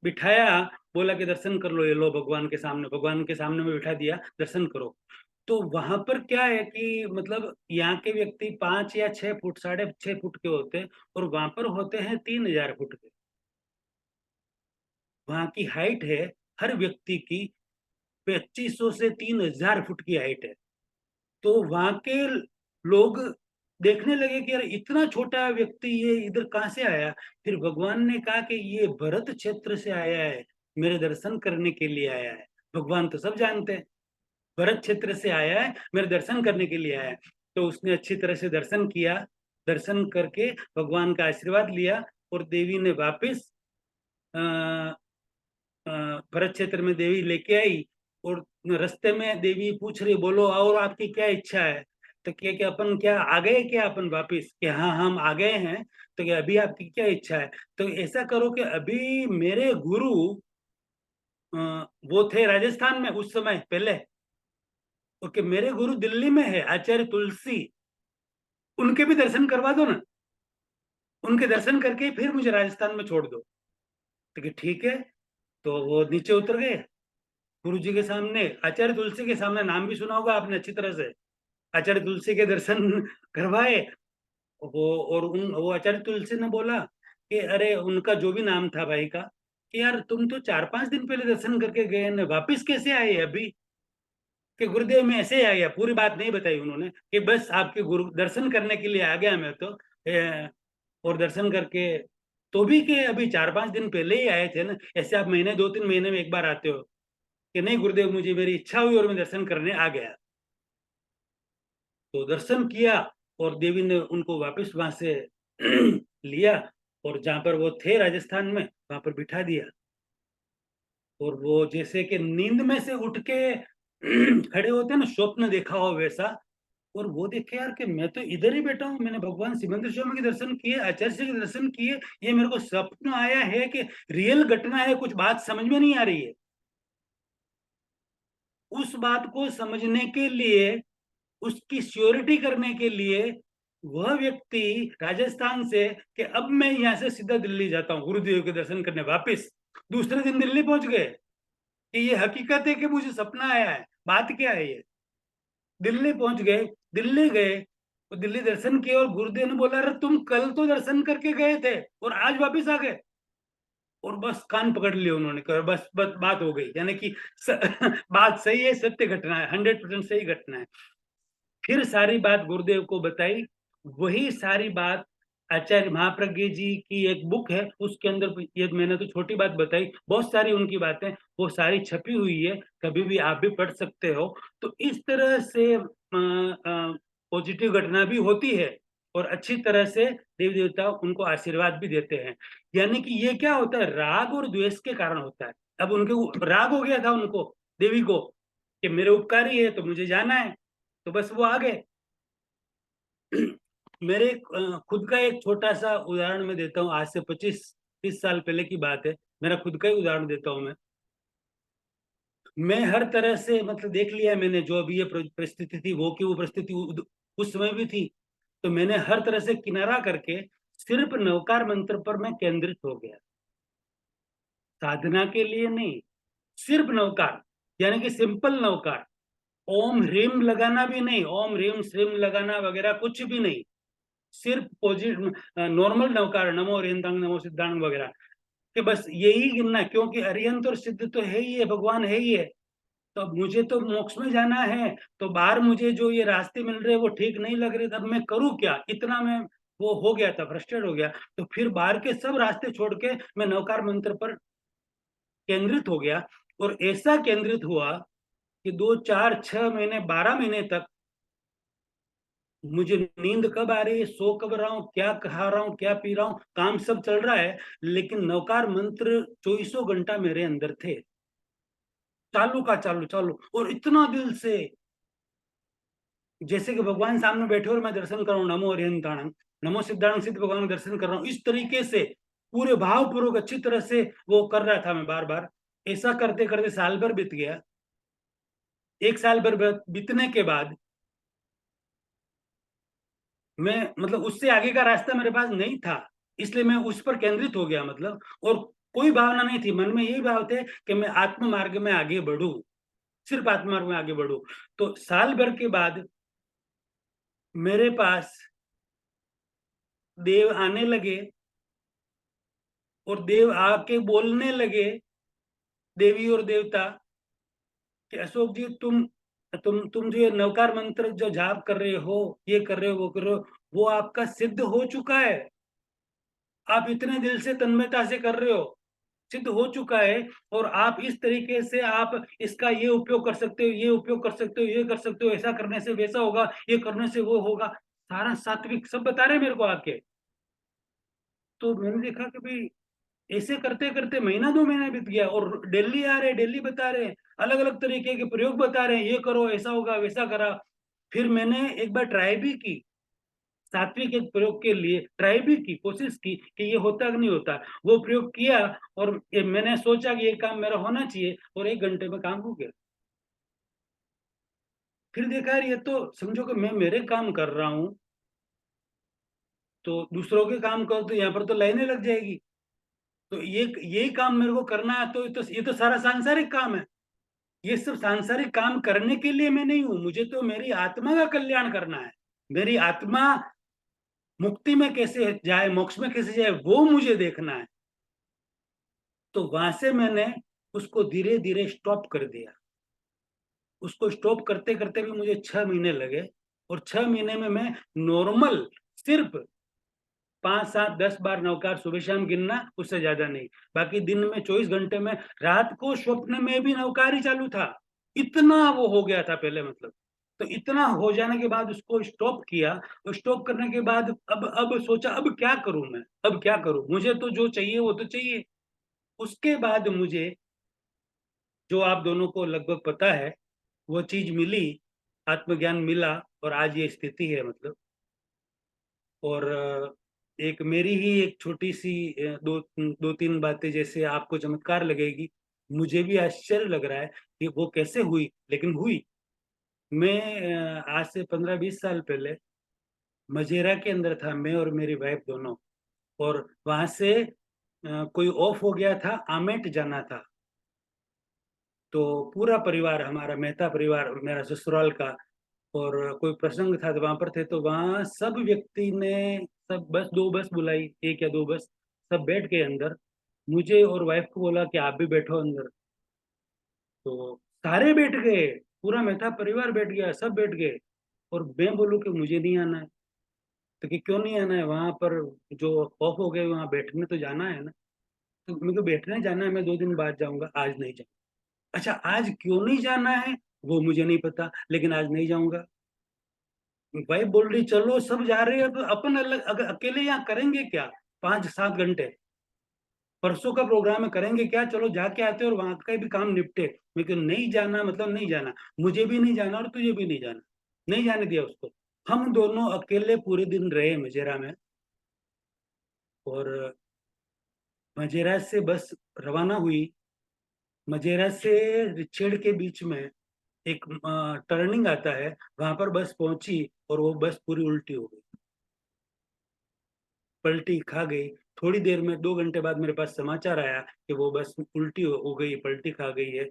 बिठाया, बोला कि दर्शन कर लो, ये लो भगवान के सामने में बिठा दिया, दर्शन करो। तो वहां पर क्या है कि मतलब यहाँ के व्यक्ति 5 या 6 फुट, 6.5 फुट के होते हैं, और वहां पर होते हैं 3,000 फुट के। वहां की हाइट है हर व्यक्ति की 2500 से 3,000 फुट की हाइट है। तो वहां के लोग देखने लगे कि यार इतना छोटा व्यक्ति ये इधर कहाँ से आया। फिर भगवान ने कहा कि ये भरत क्षेत्र से आया है, मेरे दर्शन करने के लिए आया है। भगवान तो सब जानते हैं, भरत क्षेत्र से आया है, मेरे दर्शन करने के लिए आया है। तो उसने अच्छी तरह से दर्शन किया, दर्शन करके भगवान का आशीर्वाद लिया, और देवी ने वापिस भरत क्षेत्र में देवी लेके आई। और रास्ते में देवी पूछ रही, बोलो और आपकी क्या इच्छा है? तो क्या क्या अपन क्या आ गए, क्या अपन वापिस? कि हाँ, हम आ गए हैं। तो क्या अभी आपकी क्या इच्छा है? तो ऐसा करो कि अभी मेरे गुरु अ, वो थे राजस्थान में उस समय पहले, ओके, मेरे गुरु दिल्ली में है, आचार्य तुलसी, उनके भी दर्शन करवा दो ना। उनके दर्शन करके फिर मुझे राजस्थान में छोड़ दो। तो ठीक है। तो वो नीचे उतर गए गुरु जी के सामने, आचार्य तुलसी के सामने, नाम भी सुना होगा आपने अच्छी तरह से। आचार्य तुलसी के दर्शन करवाए वो। और वो आचार्य तुलसी ने बोला कि अरे, उनका जो भी नाम था भाई का, कि यार तुम तो 4-5 दिन पहले दर्शन करके गए ना, वापिस कैसे आए अभी? कि गुरुदेव में ऐसे ही आ गया। पूरी बात नहीं बताई उन्होंने कि बस आपके गुरु दर्शन करने के लिए आ गया मैं तो। और दर्शन करके, तो भी कि अभी 4-5 दिन पहले ही आए थे ना, ऐसे आप महीने 2-3 महीने में एक बार आते हो। कि नहीं गुरुदेव, मुझे मेरी इच्छा हुई और मैं दर्शन करने आ गया। तो दर्शन किया, और देवी ने उनको वापस वहां से लिया। और जहां पर वो थे राजस्थान में, वहां पर बिठा दिया, और वो जैसे कि नींद में से उठ के खड़े होते हैं ना, स्वप्न देखा हो वैसा। और वो देखे यार कि मैं तो इधर ही बैठा हूँ, मैंने भगवान सिमंदर स्वामी के दर्शन किए, आचार्य जी के दर्शन किए, ये मेरे को स्वप्न आया है कि रियल घटना है, कुछ बात समझ में नहीं आ रही है। उस बात को समझने के लिए, उसकी श्योरिटी करने के लिए वह व्यक्ति राजस्थान से, कि अब मैं यहाँ से सीधा दिल्ली जाता हूँ गुरुदेव के दर्शन करने, वापिस दूसरे दिन दिल्ली पहुंच गए कि ये हकीकत है कि मुझे सपना आया है, बात क्या है ये। दिल्ली पहुंच गए, दिल्ली गए, तो दिल्ली दर्शन किए, और गुरुदेव ने बोला अरे तुम कल तो दर्शन करके गए थे और आज वापिस आ गए। और बस कान पकड़ लिए उन्होंने, कहा बस बात हो गई, यानी कि बात सही है, सत्य घटना है, 100% सही घटना है। फिर सारी बात गुरुदेव को बताई, वही सारी बात आचार्य महाप्रज्ञ जी की एक बुक है, उसके अंदर, ये मैंने तो छोटी बात बताई, बहुत सारी उनकी बातें वो सारी छपी हुई है, कभी भी आप भी पढ़ सकते हो। तो इस तरह से पॉजिटिव घटना भी होती है, और अच्छी तरह से देवी देवता उनको आशीर्वाद भी देते हैं। यानी कि ये क्या होता है, राग और द्वेष के कारण होता है। अब उनके राग हो गया था उनको, देवी को, कि मेरे उपकारी है तो मुझे जाना है, तो बस वो आ गए। मेरे खुद का एक छोटा सा उदाहरण मैं देता हूँ, आज से 25-30 साल पहले की बात है, मेरा खुद का ही उदाहरण देता हूँ मैं हर तरह से मतलब देख लिया मैंने, जो अभी ये परिस्थिति थी, वो की वो परिस्थिति उस समय भी थी, तो मैंने हर तरह से किनारा करके सिर्फ नवकार मंत्र पर मैं केंद्रित हो गया, साधना के लिए नहीं, सिर्फ नवकार, यानी कि सिंपल नवकार, ओम ह्रीम लगाना भी नहीं, ओम ह्रीम श्रीम लगाना वगैरह कुछ भी नहीं, सिर्फ पॉजिटिव नॉर्मल नवकार, नमो अरिहंतांग नमो सिद्धांग वगैरह, कि बस यही गिनना, क्योंकि अरिहंत और सिद्ध तो है ही है, भगवान है ही है। तो अब मुझे तो मोक्ष में जाना है, तो बाहर मुझे जो ये रास्ते मिल रहे वो ठीक नहीं लग रहे, तब मैं करूँ क्या, इतना मैं वो हो गया था, फ्रस्ट्रेट हो गया। तो फिर बाहर के सब रास्ते छोड़ के मैं नवकार मंत्र पर केंद्रित हो गया, और ऐसा केंद्रित हुआ कि 2 4 6 महीने 12 महीने तक मुझे नींद कब आ रही है, सो कब रहा हूँ, क्या खा रहा हूँ, क्या पी रहा हूँ, काम सब चल रहा है, लेकिन नवकार मंत्र 24 घंटा मेरे अंदर थे, चालू का चालू चालू, और इतना दिल से, जैसे कि भगवान सामने बैठे और मैं दर्शन कर रहा हूँ, नमो अरिहंताणं नमो सिद्धांग सिद्ध भगवान का दर्शन कर रहा हूँ, इस तरीके से पूरे भावपूर्वक अच्छी तरह से वो कर रहा था मैं बार बार। ऐसा करते करते साल भर बीत गया। 1 साल भर बीतने के बाद मैं मतलब उससे आगे का रास्ता मेरे पास नहीं था, इसलिए मैं उस पर केंद्रित हो गया, मतलब, और कोई भावना नहीं थी मन में, यही भाव थे कि मैं आत्म मार्ग में आगे बढ़ूं, सिर्फ आत्म मार्ग में आगे बढ़ूं। तो साल भर के बाद मेरे पास देव आने लगे, और देव आके बोलने लगे, देवी और देवता, कि अशोक जी तुम जो ये नवकार मंत्र जो जाप कर रहे हो, ये कर रहे हो, वो कर रहे हो, वो आपका सिद्ध हो चुका है, आप इतने दिल से तन्मयता से कर रहे हो, सिद्ध हो चुका है, और आप इस तरीके से आप इसका ये उपयोग कर सकते हो, ये उपयोग कर सकते हो, ये कर सकते हो, ऐसा करने से वैसा होगा, ये करने से वो होगा, सारा सात्विक सब बता रहे मेरे को आके। तो मैंने देखा कि भाई ऐसे करते करते महीना 2 महीना बीत गया, और दिल्ली आ रहे, दिल्ली बता रहे, अलग अलग तरीके के प्रयोग बता रहे हैं, ये करो ऐसा होगा वैसा करा। फिर मैंने एक बार ट्राई भी की, सात्विक एक प्रयोग के लिए ट्राई भी की, कोशिश की कि ये होता कि नहीं होता, वो प्रयोग किया, और मैंने सोचा कि ये काम मेरा होना चाहिए, और 1 घंटे में काम हो गया। फिर देखा यार ये तो समझो कि मैं मेरे काम कर रहा हूँ, तो दूसरों के काम करो तो यहाँ पर तो लाइनें लग जाएगी, तो ये यही काम मेरे को करना है, तो ये तो सारा सांसारिक काम है, ये सब सांसारिक काम करने के लिए मैं नहीं हूं, मुझे तो मेरी आत्मा का कल्याण करना है, मेरी आत्मा मुक्ति में कैसे जाए, मोक्ष में कैसे जाए, वो मुझे देखना है। तो वहां से मैंने उसको धीरे धीरे स्टॉप कर दिया। उसको स्टॉप करते करते भी मुझे 6 महीने लगे, और 6 महीने में मैं नॉर्मल सिर्फ 5 7 10 बार नवकार सुबह शाम गिनना, उससे ज्यादा नहीं, बाकी दिन में 24 घंटे में, रात को स्वप्न में भी नवकार ही चालू था, इतना वो हो गया था पहले, मतलब। तो इतना हो जाने के बाद उसको स्टॉप किया, और स्टॉप करने के बाद अब सोचा अब क्या करूं मैं, अब क्या करूं, मुझे तो जो चाहिए वो तो चाहिए। उसके बाद मुझे जो आप दोनों को लगभग पता है वो चीज मिली, आत्मज्ञान मिला, और आज ये स्थिति है मतलब। और एक मेरी ही एक छोटी सी दो दो तीन बातें जैसे आपको चमत्कार लगेगी, मुझे भी आश्चर्य लग रहा है कि वो कैसे हुई, लेकिन हुई। मैं आज से 15-20 साल पहले मजेरा के अंदर था, मैं और मेरी वाइफ दोनों। और वहां से कोई ऑफ हो गया था, आमेट जाना था। तो पूरा परिवार हमारा, मेहता परिवार, मेरा ससुराल का, और कोई प्रसंग था तो वहां पर थे। तो वहां सब व्यक्ति ने, सब बस 2 बस बुलाई, 1 या 2 बस, सब बैठ गए अंदर। मुझे और वाइफ को बोला कि आप भी बैठो अंदर। तो सारे बैठ गए, पूरा मेहता परिवार बैठ गया, सब बैठ गए। और मैं बोलूँ कि मुझे नहीं आना है। तो कि क्यों नहीं आना है, वहां पर जो ऑफ हो गए वहां बैठने तो जाना है ना। तो मेरे को बैठने जाना है, मैं 2 दिन बाद जाऊंगा, आज नहीं जाऊंगा। अच्छा, आज क्यों नहीं जाना है वो मुझे नहीं पता, लेकिन आज नहीं जाऊंगा। भाई बोल रही चलो सब जा रहे हैं तो अपन अलग, अगर अकेले यहाँ करेंगे क्या 5-7 घंटे, परसों का प्रोग्राम है, करेंगे क्या, चलो जाके आते हैं और वहां का भी काम निपटे। मैं क्यों नहीं जाना, मतलब नहीं जाना, मुझे भी नहीं जाना और तुझे भी नहीं जाना। नहीं जाने दिया उसको। हम दोनों अकेले पूरे दिन रहे मजेरा में। और मजेरा से बस रवाना हुई। मजेरा से रिचेड़ के बीच में एक टर्निंग आता है, वहां पर बस पहुंची और वो बस पूरी उल्टी हो गई, पलटी खा गई। थोड़ी देर में, 2 घंटे बाद मेरे पास समाचार आया कि वो बस उल्टी हो गई, पलटी खा गई है।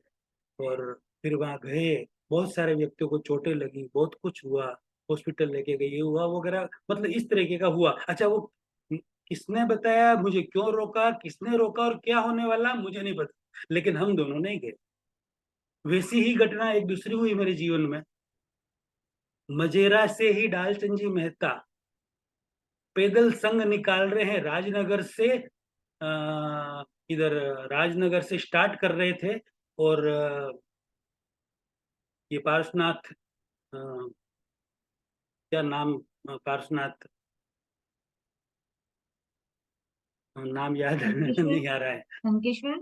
और फिर वहां गए, बहुत सारे व्यक्तियों को चोटें लगी, बहुत कुछ हुआ, हॉस्पिटल लेके गए, ये हुआ वगैरह, मतलब इस तरीके का हुआ। अच्छा, वो किसने बताया, मुझे क्यों रोका, किसने रोका और क्या होने वाला मुझे नहीं पता, लेकिन हम दोनों नहीं गए। वैसी ही घटना एक दूसरी हुई मेरे जीवन में। मजेरा से ही डालचंद जी मेहता पैदल संघ निकाल रहे हैं राजनगर से, इधर राजनगर से स्टार्ट कर रहे थे। और ये पार्श्वनाथ, क्या नाम, पार्श्वनाथ, नाम याद संकेश्वर। नहीं आ रहा है। संकेश्वर।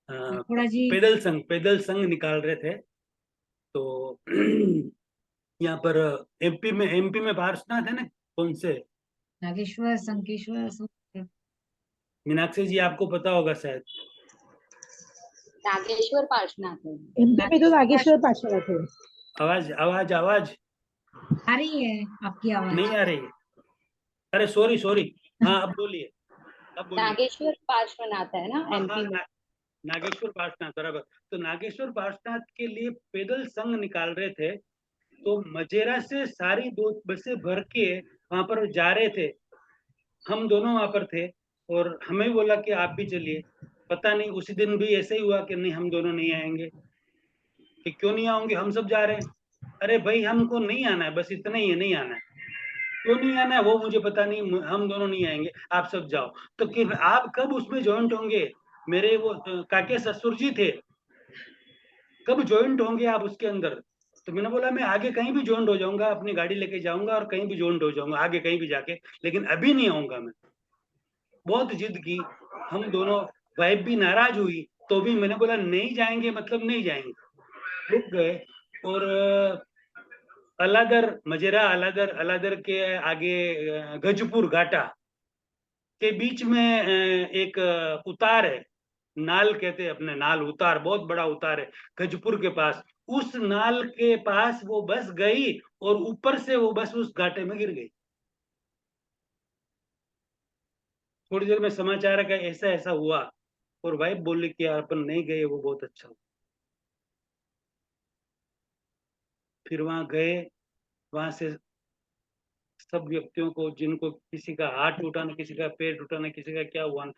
अ, थोड़ा जी। पैदल संघ निकाल रहे थे। तो यहाँ पर एमपी में पार्श्वनाथ है ना, कौन से, नागेश्वर, संकेश्वर, मीनाक्षी जी आपको पता होगा शायद। नागेश्वर पार्श्वनाथ है। एमपी में तो नागेश्वर नागेश्वर पार्श्वनाथ है। आवाज आवाज आवाज आ रही है आपकी आवाज। नहीं आ रही है। अरे सॉरी सॉरी। हाँ, अब बोलिए, अब बोलिए। नागेश्वर पार्श्वनाथ है ना हाँ हाँ, एमपी में। नागेश्वर पार्श्वनाथ, बराबर। तो नागेश्वर पार्श्वनाथ के लिए पैदल संघ निकाल रहे थे। तो मजेरा से सारी 2 बसें भर के वहां पर जा रहे थे। हम दोनों वहां पर थे, और हमें बोला कि आप भी चलिए। पता नहीं उसी दिन भी ऐसे ही हुआ कि नहीं, हम दोनों नहीं आएंगे। कि क्यों नहीं आओगे, हम सब जा रहे हैं। अरे भाई, हमको नहीं आना है, बस इतना ही है, नहीं आना है। क्यों नहीं आना है वो मुझे पता नहीं, हम दोनों नहीं आएंगे, आप सब जाओ। तो कि आप कब उसमें ज्वाइंट होंगे, मेरे वो काके ससुर जी थे, कब ज्वाइंट होंगे आप उसके अंदर। तो मैंने बोला मैं आगे कहीं भी ज्वाइंट हो जाऊंगा, अपनी गाड़ी लेके जाऊंगा और कहीं भी ज्वाइंट हो जाऊंगा, आगे कहीं भी जाके, लेकिन अभी नहीं आऊंगा मैं। बहुत जिद की हम दोनों, वाइफ भी नाराज हुई। तो भी मैंने बोला नहीं जाएंगे, मतलब नहीं जाएंगे। रुक गए। और अलादर, मजेरा अलादर, अलादर के आगे गजपुर घाटा के बीच में एक उतार है, नाल कहते हैं अपने, नाल उतार, बहुत बड़ा उतार है गजपुर के पास। उस नाल के पास वो बस गई और ऊपर से वो बस उस घाटे में गिर गई। थोड़ी देर में समाचार है कि ऐसा ऐसा हुआ। और वाइफ बोली कि यार अपन नहीं गए, वो बहुत अच्छा हुआ। फिर वहां गए, वहां से सब व्यक्तियों को, जिनको किसी का हाथ टूटा ना, किसी का पैर टूटा ना, किसी का क्या हुआ ना,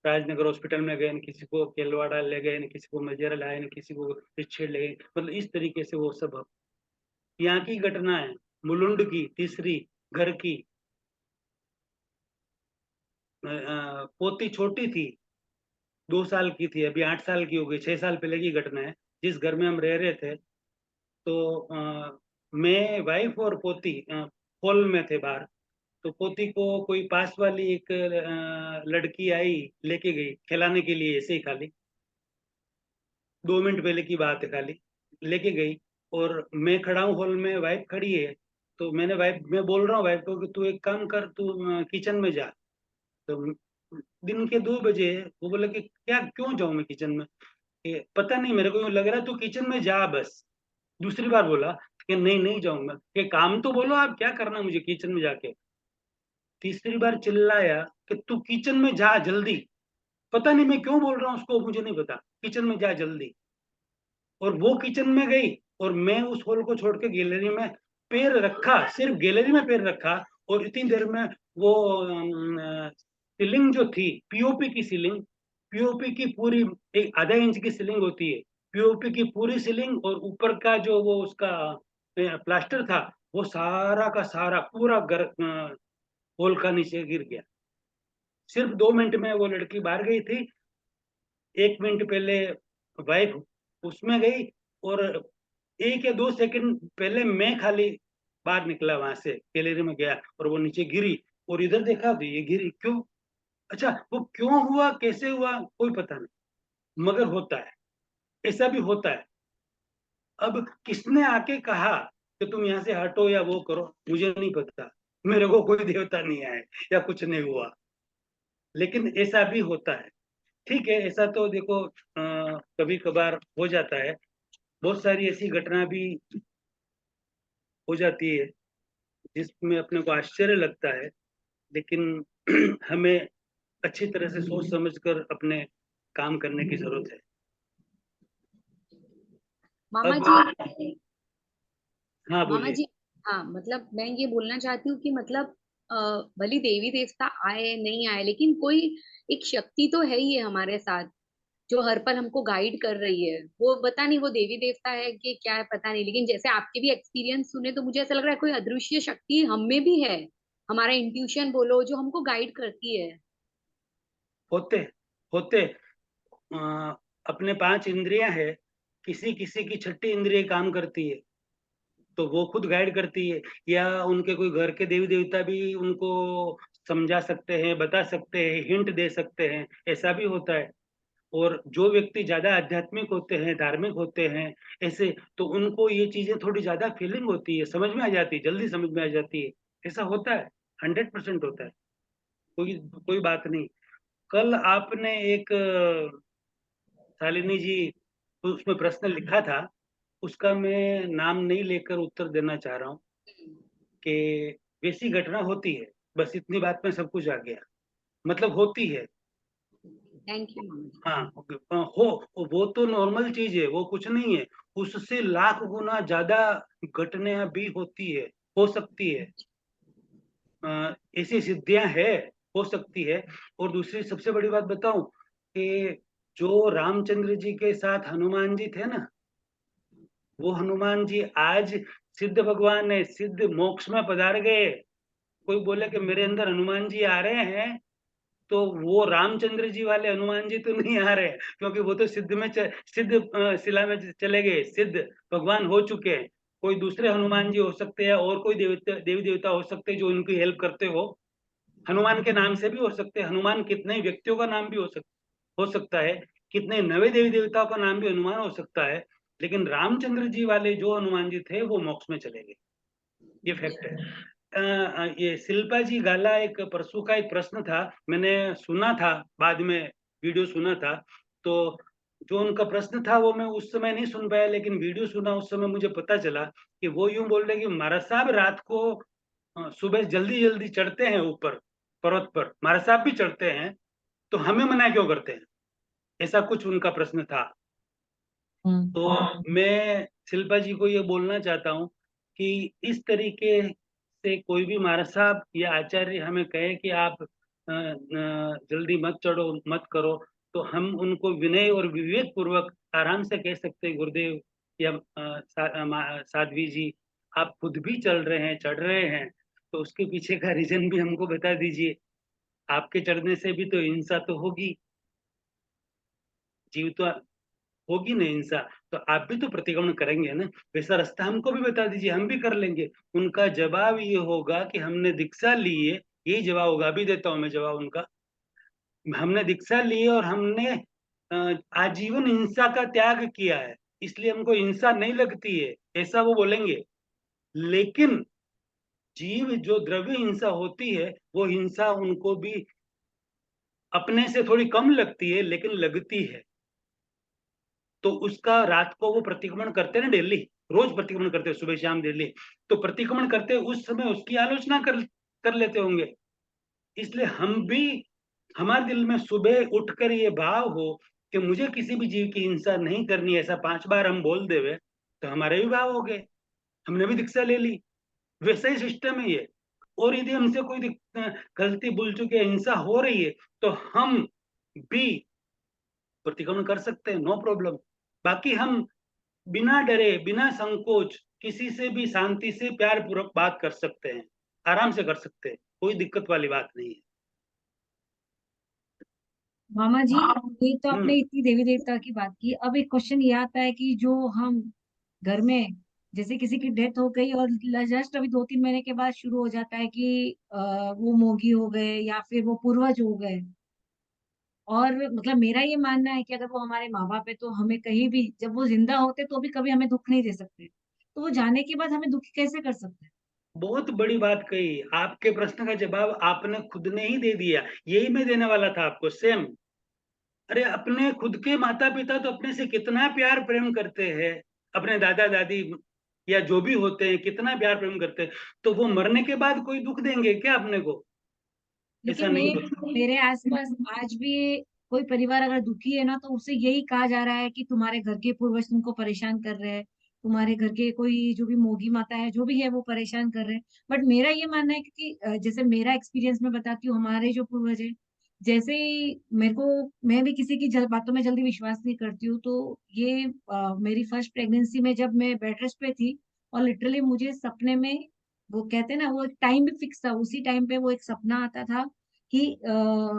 राजनगर हॉस्पिटल में गए न, किसी को केलवाड़ा ले गए न, किसी को मजेरा लाए न, किसी को पिछेड़ ले गए। मतलब इस तरीके से वो सब यहाँ की घटना है। मुलुंड की तीसरी घर की, पोती छोटी थी, 2 साल की थी, अभी 8 साल की हो गई, 6 साल पहले की घटना है। जिस घर में हम रह रहे थे, तो मैं, वाइफ और पोती हॉल में थे बाहर। तो पोती को कोई पास वाली एक लड़की आई, लेके गई खिलाने के लिए, ऐसे ही खाली। 2 मिनट पहले की बात है, खाली लेके गई और मैं खड़ा हूँ हॉल में, वाइफ खड़ी है। तो मैं बोल रहा हूँ वाइफ को कि तू एक काम कर, तू किचन में जा। तो दिन के 2 बजे है। वो बोला कि क्या, क्यों जाऊं मैं किचन में? कि पता नहीं, मेरे को यूं लग रहा है तू किचन में जा बस। दूसरी बार बोला कि नहीं नहीं जाऊंगा। कि काम तो बोलो, आप क्या करना मुझे किचन में जाके? तीसरी बार चिल्लाया कि तू किचन में जा जल्दी। पता नहीं मैं क्यों बोल रहा हूँ उसको, मुझे नहीं पता। किचन में जा जल्दी। और वो किचन में गई और मैं उस हॉल को छोड़ के गैलरी में पैर रखा, सिर्फ गैलरी में पैर रखा। और इतनी देर में वो सीलिंग जो थी, पीओपी की सीलिंग, पीओपी की पूरी, एक आधा इंच की सीलिंग होती है, पीओपी की पूरी सीलिंग और ऊपर का जो वो उसका प्लास्टर था, वो सारा का सारा पूरा हॉल का नीचे गिर गया। सिर्फ 2 मिनट में वो लड़की बाहर गई थी। 1 मिनट पहले वाइफ उसमें गई और 1 या 2 सेकंड पहले मैं खाली बाहर निकला, वहां से गैलरी में गया और वो नीचे गिरी। और इधर देखा तो ये गिरी क्यों? अच्छा, वो क्यों हुआ, कैसे हुआ, कोई पता नहीं, मगर होता है, ऐसा भी होता है। अब किसने आके कहा कि तुम यहाँ से हटो या वो करो, मुझे नहीं पता। मेरे को कोई देवता नहीं आए या कुछ नहीं हुआ, लेकिन ऐसा भी होता है। ठीक है, ऐसा तो देखो कभी कभार हो जाता है। बहुत सारी ऐसी घटना भी हो जाती है जिसमें अपने को आश्चर्य लगता है, लेकिन हमें अच्छी तरह से सोच समझकर अपने काम करने की जरूरत है। मामा अब जी। हाँ, मामा बोलिए। जी, हाँ मतलब मैं ये बोलना चाहती हूँ कि मतलब अ, भले देवी देवता आए नहीं आए, लेकिन कोई एक शक्ति तो है ही है हमारे साथ, जो हर पल हमको गाइड कर रही है। वो पता नहीं वो देवी देवता है कि क्या है, पता नहीं, लेकिन जैसे आपके भी एक्सपीरियंस सुने तो मुझे ऐसा लग रहा है कोई अदृश्य शक्ति हम में भी है, हमारा इंट्यूशन बोलो, जो हमको गाइड करती है। होते होते अ, अपने 5 इंद्रियां है, किसी किसी की छठी इंद्रिय काम करती है, तो वो खुद गाइड करती है। या उनके कोई घर के देवी देवता भी उनको समझा सकते हैं, बता सकते हैं, हिंट दे सकते हैं, ऐसा भी होता है। और जो व्यक्ति ज्यादा आध्यात्मिक होते हैं, धार्मिक होते हैं, ऐसे, तो उनको ये चीजें थोड़ी ज्यादा फीलिंग होती है, समझ में आ जाती है, जल्दी समझ में आ जाती है। ऐसा होता है, 100% होता है। कोई कोई बात नहीं। कल आपने एक शालिनी जी उसमें प्रश्न लिखा था, उसका मैं नाम नहीं लेकर उत्तर देना चाह रहा हूँ कि वैसी घटना होती है। बस इतनी बात में सब कुछ आ गया, मतलब होती है। थैंक यू मामा जी। हाँ, हो, वो तो नॉर्मल चीज है, वो कुछ नहीं है। उससे लाख गुना ज्यादा घटनाएं भी होती है, हो सकती है। ऐसी सिद्धियां है, हो सकती है। और दूसरी सबसे बड़ी बात बताऊं कि जो रामचंद्र जी के साथ हनुमान जी थे ना, वो हनुमान जी आज सिद्ध भगवान है, सिद्ध मोक्ष में पधार गए। कोई बोले कि मेरे अंदर हनुमान जी आ रहे हैं, तो वो रामचंद्र जी वाले हनुमान जी तो नहीं आ रहे, क्योंकि वो तो सिद्ध शिला में चले गए, सिद्ध भगवान हो चुके हैं। कोई दूसरे हनुमान जी हो सकते हैं, और कोई देवी देवता हो सकते हैं जो उनकी हेल्प करते हो। हनुमान के नाम से भी हो सकते हैं, हनुमान कितने व्यक्तियों का नाम भी हो सकता है, कितने नवे देवी देवताओं का नाम भी हनुमान हो सकता है। लेकिन रामचंद्र जी वाले जो हनुमान जी थे वो मोक्ष में चले गए, ये फैक्ट है। ये शिल्पा जी गाला एक परसों का एक प्रश्न था, मैंने सुना था, बाद में वीडियो सुना था। तो जो उनका प्रश्न था वो मैं उस समय नहीं सुन पाया, लेकिन वीडियो सुना उस समय मुझे पता चला कि वो यूं बोल रहे कि महाराज साहब रात को सुबह जल्दी जल्दी चढ़ते हैं ऊपर पर्वत पर, महाराज साहब भी चढ़ते हैं, तो हमें मना क्यों करते हैं? ऐसा कुछ उनका प्रश्न था। तो मैं शिल्पा जी को ये बोलना चाहता हूँ कि इस तरीके से कोई भी महाराज साहब या आचार्य हमें कहे कि आप जल्दी मत चढ़ो, मत करो, तो हम उनको विनय और विवेक पूर्वक आराम से कह सकते हैं, गुरुदेव या साध्वी जी, आप खुद भी चल रहे हैं, चढ़ रहे हैं, तो उसके पीछे का रीजन भी हमको बता दीजिए। आपके चढ़ने से भी तो हिंसा तो होगी, जीव तो होगी ना हिंसा, तो आप भी तो प्रतिक्रमण करेंगे ना। वैसा रास्ता हमको भी बता दीजिए, हम भी कर लेंगे। उनका जवाब ये होगा कि हमने दीक्षा ली है, यही जवाब होगा। अभी देता हूं मैं जवाब उनका। हमने दीक्षा ली है और हमने आजीवन हिंसा का त्याग किया है, इसलिए हमको हिंसा नहीं लगती है, ऐसा वो बोलेंगे। लेकिन जीव जो द्रव्य हिंसा होती है, वो हिंसा उनको भी अपने से थोड़ी कम लगती है, लेकिन लगती है। तो उसका रात को वो प्रतिक्रमण करते हैं ना डेली, रोज प्रतिक्रमण करते हैं, सुबह शाम डेली। तो प्रतिक्रमण करते उस समय उसकी आलोचना कर लेते होंगे। इसलिए हम भी, हमारे दिल में सुबह उठकर ये भाव हो कि मुझे किसी भी जीव की हिंसा नहीं करनी, ऐसा 5 बार हम बोल देवे, तो हमारे भी भाव हो गए, हमने भी दीक्षा ले ली। वैसा ही सिस्टम है ये। और यदि हमसे कोई गलती भूल चुकी है, हिंसा हो रही है, तो हम भी प्रतिक्रमण कर सकते हैं, नो प्रॉब्लम। बाकी हम बिना डरे, बिना संकोच, किसी से भी शांति से प्यार पूर्वक बात कर सकते हैं, आराम से कर सकते हैं, कोई दिक्कत वाली बात नहीं है। मामा जी, ये तो आपने हम्म। इतनी देवी देवता की बात की। अब एक क्वेश्चन ये आता है कि जो हम घर में, जैसे किसी की डेथ हो गई और जस्ट अभी 2-3 महीने के बाद शुरू हो जाता है कि वो मोगी हो गए या फिर वो पूर्वज हो गए। और मतलब मेरा ये मानना है कि अगर वो हमारे माँ बाप है तो हमें कहीं भी, जब वो जिंदा होते तो भी कभी हमें दुख नहीं दे सकते, तो वो जाने के बाद हमें दुखी कैसे कर सकते हैं? बहुत बड़ी बात कही। आपके प्रश्न का जवाब आपने खुद ने ही दे दिया, यही मैं देने वाला था आपको, सेम। अरे अपने खुद के माता पिता तो अपने से कितना प्यार प्रेम करते हैं, अपने दादा दादी या जो भी होते हैं, कितना प्यार प्रेम करते हैं। तो वो मरने के बाद कोई दुख देंगे क्या अपने को? ऐसा लेकिन नहीं मैं, होता। मेरे आसपास आज भी कोई परिवार अगर दुखी है ना, तो उसे यही कहा जा रहा है कि तुम्हारे घर के पूर्वज तुमको परेशान कर रहे हैं, तुम्हारे घर के कोई जो भी मोगी माता है जो भी है वो परेशान कर रहे हैं। बट मेरा ये मानना है कि जैसे मेरा एक्सपीरियंस मैं बताती हूँ, हमारे जो पूर्वज है, जैसे ही मेरे को, मैं भी किसी की बातों में जल्दी विश्वास नहीं करती हूँ, तो ये मेरी फर्स्ट प्रेगनेंसी में जब मैं बेड रेस्ट पे थी, और लिटरली मुझे सपने में, वो कहते हैं ना, वो एक टाइम भी फिक्स था, उसी टाइम पे वो एक सपना आता था कि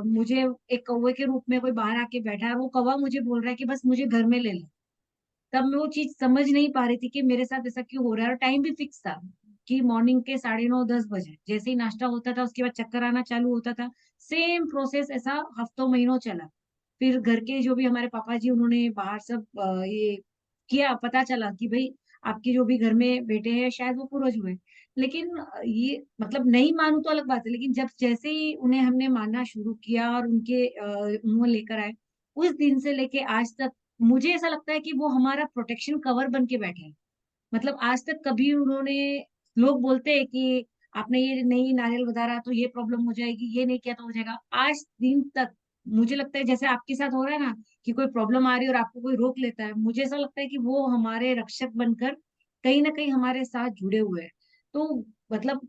मुझे एक कौवे के रूप में कोई बाहर आके बैठा है, वो कौवा मुझे बोल रहा है कि बस मुझे घर में ले लो। तब मैं वो चीज समझ नहीं पा रही थी कि मेरे साथ ऐसा क्यों हो रहा है, और टाइम भी फिक्स था कि मॉर्निंग के 9:30-10 बजे जैसे ही नाश्ता होता था उसके बाद चक्कर आना चालू होता था। सेम प्रोसेस ऐसा हफ्तों महीनों चला। फिर घर के जो भी हमारे पापा जी, उन्होंने बाहर सब ये किया, पता चला कि भाई आपके जो भी घर में बेटे हैं शायद वो पूर्वज हुए। लेकिन ये मतलब नहीं मानू तो अलग बात है, लेकिन जब जैसे ही उन्हें हमने मानना शुरू किया और उनके मुंह लेकर आए, उस दिन से लेके आज तक मुझे ऐसा लगता है कि वो हमारा प्रोटेक्शन कवर बन के बैठे हैं। मतलब आज तक कभी उन्होंने, लोग बोलते हैं कि आपने ये नहीं नारियल बता तो ये प्रॉब्लम हो जाएगी, ये नहीं किया तो हो जाएगा, आज दिन तक मुझे लगता है जैसे आपके साथ हो रहा है ना, कि कोई प्रॉब्लम आ रही है और आपको कोई रोक लेता है, मुझे ऐसा लगता है कि वो हमारे रक्षक बनकर कहीं ना कहीं हमारे साथ जुड़े हुए हैं। तो मतलब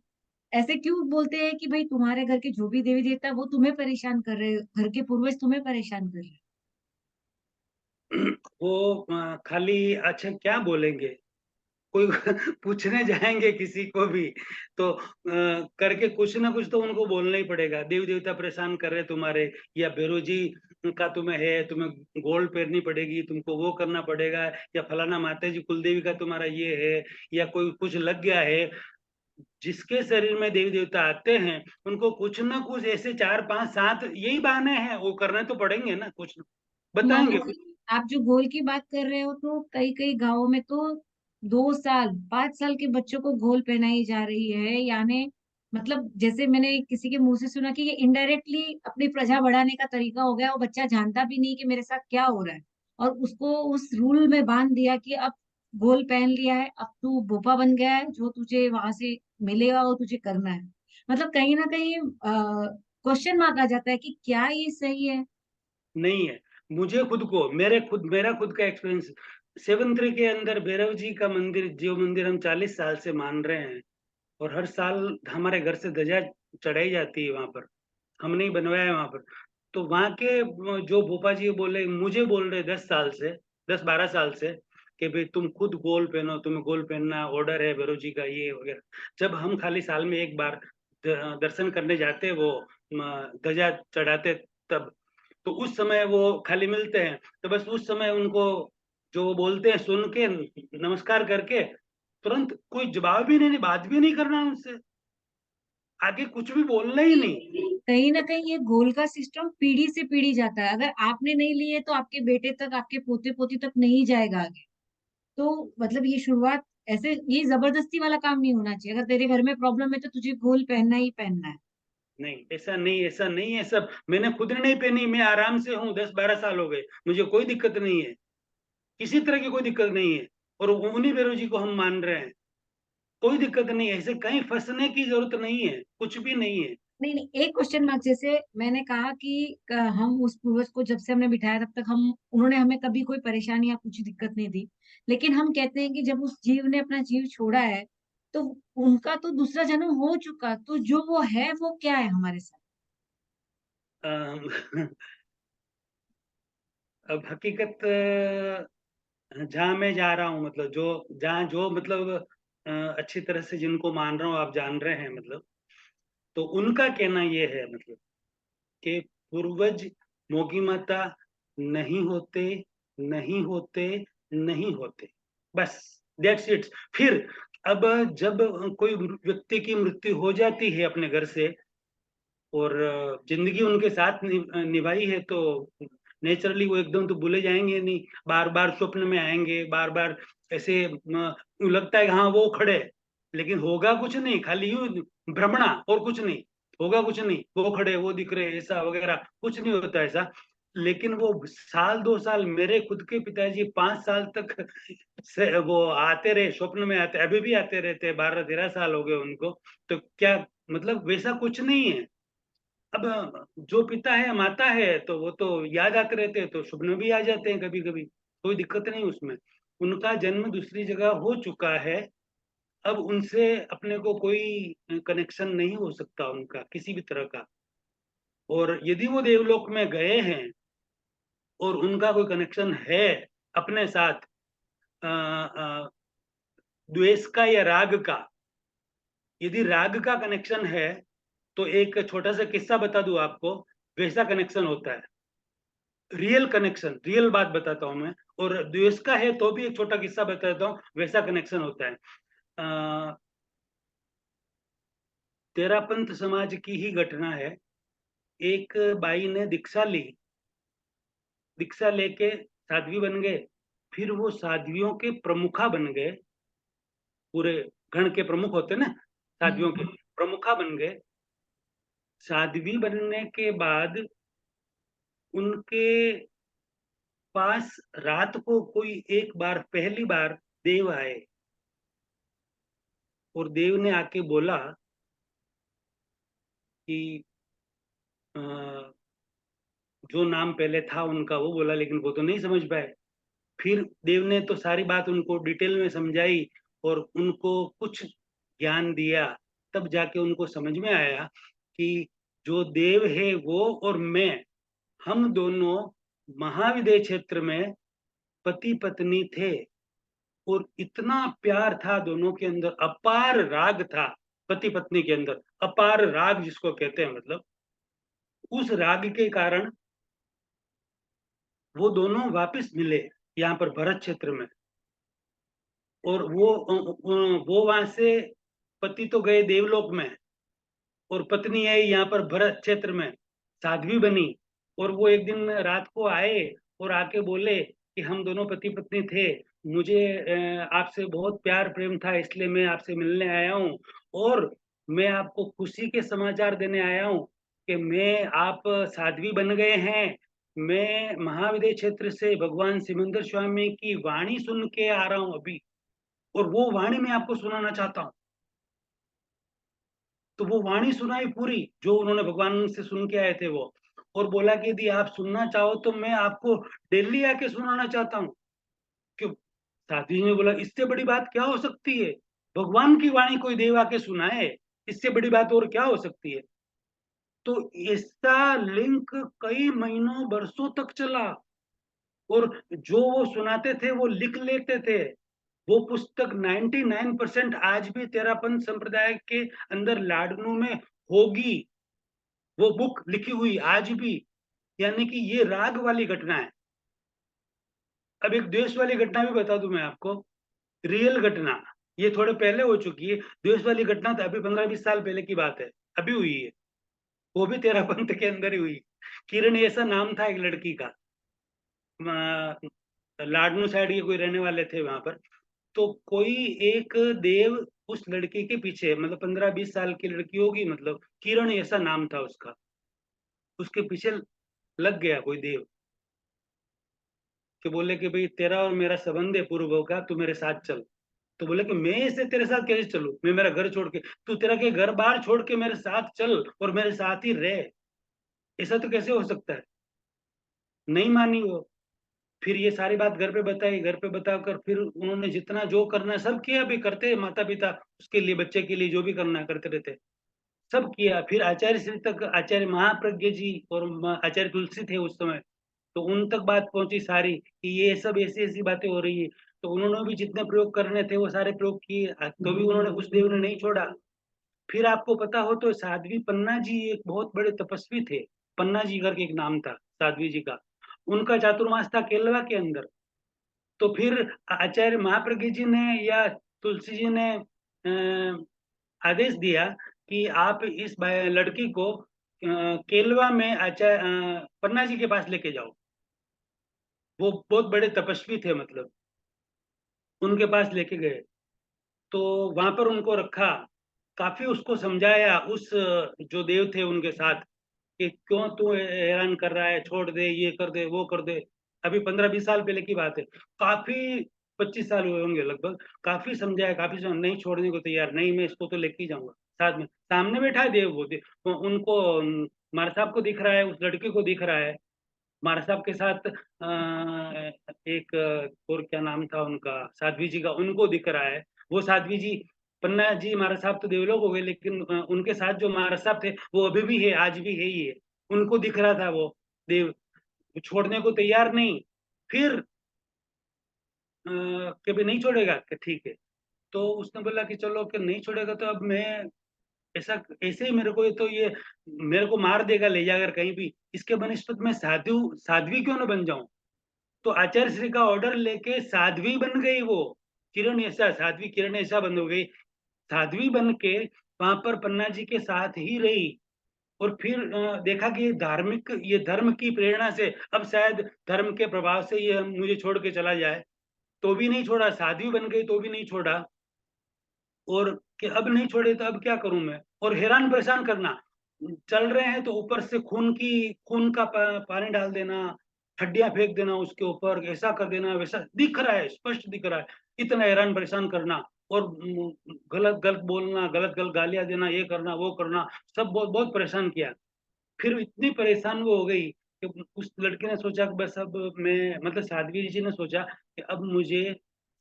ऐसे क्यों बोलते हैं कि भाई तुम्हारे घर के जो भी देवी देवता है वो तुम्हें परेशान कर रहे हैं, घर के पूर्वज तुम्हें परेशान कर रहे हैं? वो खाली अच्छा क्या बोलेंगे, कोई पूछने जाएंगे किसी को भी, तो करके कुछ ना कुछ तो उनको बोलना ही पड़ेगा। देवी देवता परेशान कर रहे तुम्हारे, या भैरव जी का तुम्हें है, तुम्हें गोल्ड पहननी पड़ेगी, तुमको वो करना पड़ेगा, या फलाना माता जी कुलदेवी का तुम्हारा ये है, या कोई कुछ लग गया है। जिसके शरीर में देवी देवता आते हैं, उनको कुछ ना कुछ ऐसे 4 5 7 यही बहाने हैं, वो करने तो पड़ेंगे ना, कुछ मामा बताएंगे। जी, आप जो गोल की बात कर रहे हो, तो कई कई गांवों में तो 2 साल 5 साल के बच्चों को गोल पहनाई जा रही है, यानी मतलब जैसे मैंने किसी के मुंह से सुना कि ये इनडायरेक्टली अपनी प्रजा बढ़ाने का तरीका हो गया, वो बच्चा जानता भी नहीं कि मेरे साथ क्या हो रहा है, और उसको उस रूल में बांध दिया कि अब गोल पहन लिया है, अब तू बोपा बन गया है, जो तुझे वहां से मिलेगा वो तुझे करना है। मतलब कहीं ना कहीं क्वेश्चन मार्क आ जाता है कि क्या ये सही है? नहीं है। मुझे खुद को, मेरा खुद का एक्सपीरियंस, 7 के अंदर भैरव जी का मंदिर, जो मंदिर हम 40 साल से मान रहे हैं, और हर साल हमारे घर से ध्वजा चढ़ाई जाती है वहां पर, हमने ही बनवाया है वहां पर। तो वहां के जो भोपा जी बोले, मुझे बोल रहे 10 साल से, 10 12 साल से, कि भाई तुम खुद गोल पहनो, तुम्हें गोल पहनना ऑर्डर है भैरव जी का, ये वगैरह। जब हम खाली साल में एक बार दर्शन करने जाते, वो ध्वजा चढ़ाते, तब तो उस समय वो खाली मिलते हैं, तो बस उस समय उनको जो वो बोलते हैं सुन के, नमस्कार करके तुरंत, कोई जवाब भी नहीं, बात भी नहीं करना उनसे। आगे कुछ भी बोलना ही नहीं। कहीं ना कहीं ये गोल का सिस्टम पीढ़ी से पीढ़ी जाता है, अगर आपने नहीं लिए तो आपके बेटे तक, आपके पोते पोती तक नहीं जाएगा आगे। तो मतलब ये शुरुआत ऐसे, ये जबरदस्ती वाला काम नहीं होना चाहिए। अगर तेरे घर में प्रॉब्लम है तो तुझे गोल पहनना ही पहनना है। नहीं, ऐसा नहीं, ऐसा नहीं है। सब मैंने खुद नहीं पहनी, मैं आराम से हूँ, 10-12 साल हो गए, मुझे कोई दिक्कत नहीं है, किसी तरह की कोई दिक्कत नहीं है। और उन्हीं बेरोजी को हम मान रहे हैं, कोई दिक्कत नहीं है, ऐसे कहीं फंसने की जरूरत नहीं है, कुछ भी नहीं है। नहीं नहीं, एक क्वेश्चन मार्क, जैसे मैंने कहा कि हम उस पूर्वज को जब से हमने बिठाया तब तक हम, उन्होंने हमें कभी कोई परेशानी या कुछ दिक्कत नहीं दी। लेकिन हम कहते हैं कि जब उस जीव ने अपना जीव छोड़ा है तो उनका तो दूसरा जन्म हो चुका, तो जो वो है वो क्या है हमारे साथ? अम, अब हकीकत, जहाँ मैं जा रहा हूँ, मतलब जो जहाँ जो मतलब अच्छी तरह से जिनको मान रहा हूँ, आप जान रहे हैं, मतलब तो उनका कहना ये है, मतलब कि पूर्वज मोगी माता नहीं होते, नहीं होते, नहीं होते, बस दैट्स इट। फिर अब जब कोई व्यक्ति की मृत्यु हो जाती है अपने घर से, और जिंदगी उनके साथ निभाई है, तो नेचुरली वो एकदम तो भूले जाएंगे नहीं, बार बार स्वप्न में आएंगे, बार बार ऐसे यूं लगता है कि हाँ वो खड़े हैं, लेकिन होगा कुछ नहीं, खाली यूं भ्रमणा, और कुछ नहीं होगा, कुछ नहीं, वो खड़े, वो दिख रहे, ऐसा वगैरह कुछ नहीं होता ऐसा। लेकिन वो साल 2 साल, मेरे खुद के पिताजी 5 साल तक से वो आते रहे, स्वप्न में आते, अभी भी आते रहते हैं, 12-13 साल हो गए उनको। तो क्या मतलब, वैसा कुछ नहीं है। अब जो पिता है माता है तो वो तो याद आते रहते हैं, तो स्वप्न भी आ जाते हैं कभी कभी, कोई दिक्कत नहीं उसमें। उनका जन्म दूसरी जगह हो चुका है, अब उनसे अपने को कोई कनेक्शन नहीं हो सकता उनका किसी भी तरह का। और यदि वो देवलोक में गए हैं और उनका कोई कनेक्शन है अपने साथ, द्वेष का या राग का, यदि राग का कनेक्शन है, तो एक छोटा सा किस्सा बता दूं आपको, वैसा कनेक्शन होता है, रियल कनेक्शन, रियल बात बताता हूं मैं। और द्वेष का है तो भी एक छोटा किस्सा बताता हूँ, वैसा कनेक्शन होता है। तेरापंथ समाज की ही घटना है। एक बाई ने दीक्षा ली, दीक्षा लेके साध्वी बन गए, फिर वो साध्वियों के प्रमुखा बन गए, पूरे गण के प्रमुख होते ना, साध्वियों के हम्म। प्रमुखा बन गए। साध्वी बनने के बाद उनके पास रात को कोई एक बार, पहली बार देव आए, और देव ने आके बोला कि अ, जो नाम पहले था उनका वो बोला, लेकिन वो तो नहीं समझ पाए। फिर देव ने तो सारी बात उनको डिटेल में समझाई और उनको कुछ ज्ञान दिया, तब जाके उनको समझ में आया कि जो देव है वो और मैं, हम दोनों महाविद्य क्षेत्र में पति पत्नी थे, और इतना प्यार था दोनों के अंदर, अपार राग था पति पत्नी के अंदर, अपार राग जिसको कहते हैं, मतलब उस राग के कारण वो दोनों वापस मिले यहाँ पर भरत क्षेत्र में। और वो वहां से, पति तो गए देवलोक में, और पत्नी आई यहाँ पर भरत क्षेत्र में, साध्वी बनी। और वो एक दिन रात को आए और आके बोले कि हम दोनों पति पत्नी थे, मुझे आपसे बहुत प्यार प्रेम था, इसलिए मैं आपसे मिलने आया हूँ, और मैं आपको खुशी के समाचार देने आया हूँ कि मैं, आप साध्वी बन गए हैं। मैं महाविद्य क्षेत्र से भगवान सिमंदर स्वामी की वाणी सुन के आ रहा हूँ अभी, और वो वाणी मैं आपको सुनाना चाहता हूँ। तो वो वाणी सुनाई पूरी, जो उन्होंने भगवान से सुन के आए थे वो, और बोला कि यदि आप सुनना चाहो तो मैं आपको दिल्ली आके सुनाना चाहता हूँ। क्यों? साथी ने बोला, इससे बड़ी बात क्या हो सकती है, भगवान की वाणी कोई देव आके सुनाए, इससे बड़ी बात और क्या हो सकती है। तो इसका लिंक कई महीनों बरसों तक चला, और जो वो सुनाते थे वो लिख लेते थे। वो पुस्तक 99% आज भी तेरापंथ संप्रदाय के अंदर लाडनू में होगी, वो बुक लिखी हुई आज भी। यानी कि ये राग वाली घटना है। अब एक द्वेष वाली घटना भी बता दूं मैं आपको, रियल घटना, ये थोड़े पहले हो चुकी है। द्वेष वाली घटना तो अभी 15-20 साल पहले की बात है। अभी हुई है, वो भी तेरा पंथ के अंदर ही हुई। किरण ऐसा नाम था एक लड़की का, लाडनू साइड के कोई रहने वाले थे वहां पर। तो कोई एक देव उस लड़की के पीछे, मतलब 15-20 साल की लड़की होगी, मतलब किरण ऐसा नाम था उसका, उसके पीछे लग गया कोई देव, कि बोले कि भाई तेरा और मेरा संबंध है पूर्व का, तू मेरे साथ चल। तो बोले कि मैं ऐसे तेरे साथ कैसे चलूं, मैं मेरा घर छोड़ के, तू तेरा के घर बार छोड़ के मेरे साथ चल और मेरे साथ ही रह, ऐसा तो कैसे हो सकता है। नहीं मानी वो। फिर ये सारी बात घर पे बताई, घर पे बताकर फिर उन्होंने जितना जो करना है सब किया, भी करते हैं माता पिता, उसके लिए बच्चे के लिए जो भी करना है करते रहते, सब किया। फिर आचार्य श्री तक, आचार्य महाप्रज्ञ जी और आचार्य तुलसी थे उस समय, तो उन तक बात पहुंची सारी कि ये सब ऐसी ऐसी बातें हो रही है। तो उन्होंने भी जितने प्रयोग करने थे वो सारे प्रयोग किए, तो भी उन्होंने, उस देव ने नहीं छोड़ा। फिर आपको पता हो तो साध्वी पन्ना जी एक बहुत बड़े तपस्वी थे, पन्ना जी करके एक नाम था साध्वी जी का, उनका चातुर्मास था केलवा के अंदर। तो फिर आचार्य महाप्रज्ञ जी ने या तुलसी जी ने आदेश दिया कि आप इस लड़की को केलवा में आचार्य पन्ना जी के पास लेके जाओ। वो बहुत बड़े तपस्वी थे, मतलब उनके पास लेके गए, तो वहां पर उनको रखा, काफी उसको समझाया, उस जो देव थे उनके साथ, कि क्यों तू हैरान कर रहा है, छोड़ दे, ये कर दे, वो कर दे। अभी 15-20 साल पहले की बात है, काफी 25 साल हुए होंगे लगभग। काफी समझाया, काफी समझ, नहीं छोड़ने को तैयार, नहीं मैं इसको तो लेके ही जाऊंगा साथ में। सामने बैठा है देव, वो उनको मार साहब को दिख रहा है, उस लड़के को दिख रहा है, मार साहब के साथ एक और क्या नाम था उनका, साध्वी जी का, उनको दिख रहा है। वो साध्वी जी, पन्ना जी महाराज साहब तो देवलोक हो गए, लेकिन उनके साथ जो महाराज साहब थे वो अभी भी है, आज भी है ही है। उनको दिख रहा था वो देव, छोड़ने को तैयार नहीं। फिर कभी नहीं छोड़ेगा, कि ठीक है। तो उसने बोला कि चलो, कि नहीं छोड़ेगा तो अब मैं ऐसा, ऐसे ही मेरे को, ये तो ये मेरे को मार देगा ले जाकर कहीं भी, इसके बनस्पत में साध्वी क्यों ना बन जाऊं। तो आचार्य श्री का ऑर्डर लेके साध्वी बन गई वो, किरण ऐसा, साध्वी किरण ऐसा बन हो गई, साध्वी बन के वहां पर पन्ना जी के साथ ही रही। और फिर देखा कि धार्मिक, ये धर्म की प्रेरणा से, अब शायद धर्म के प्रभाव से ये मुझे छोड़ के चला जाए, तो भी नहीं छोड़ा, साध्वी बन गई तो भी नहीं छोड़ा। और कि अब नहीं छोड़े तो अब क्या करूं मैं, और हैरान परेशान करना, चल रहे हैं तो ऊपर से खून का पानी डाल देना, हड्डियां फेंक देना उसके ऊपर, ऐसा कर देना, वैसा दिख रहा है, स्पष्ट दिख रहा है, इतना हैरान परेशान करना। और गलत गलत बोलना, गलत गलत गालियां देना, ये करना वो करना, सब बहुत बहुत परेशान किया। फिर इतनी परेशान वो हो गई कि उस लड़के ने सोचा कि बस अब मैं, मतलब साध्वी जी ने सोचा कि अब मुझे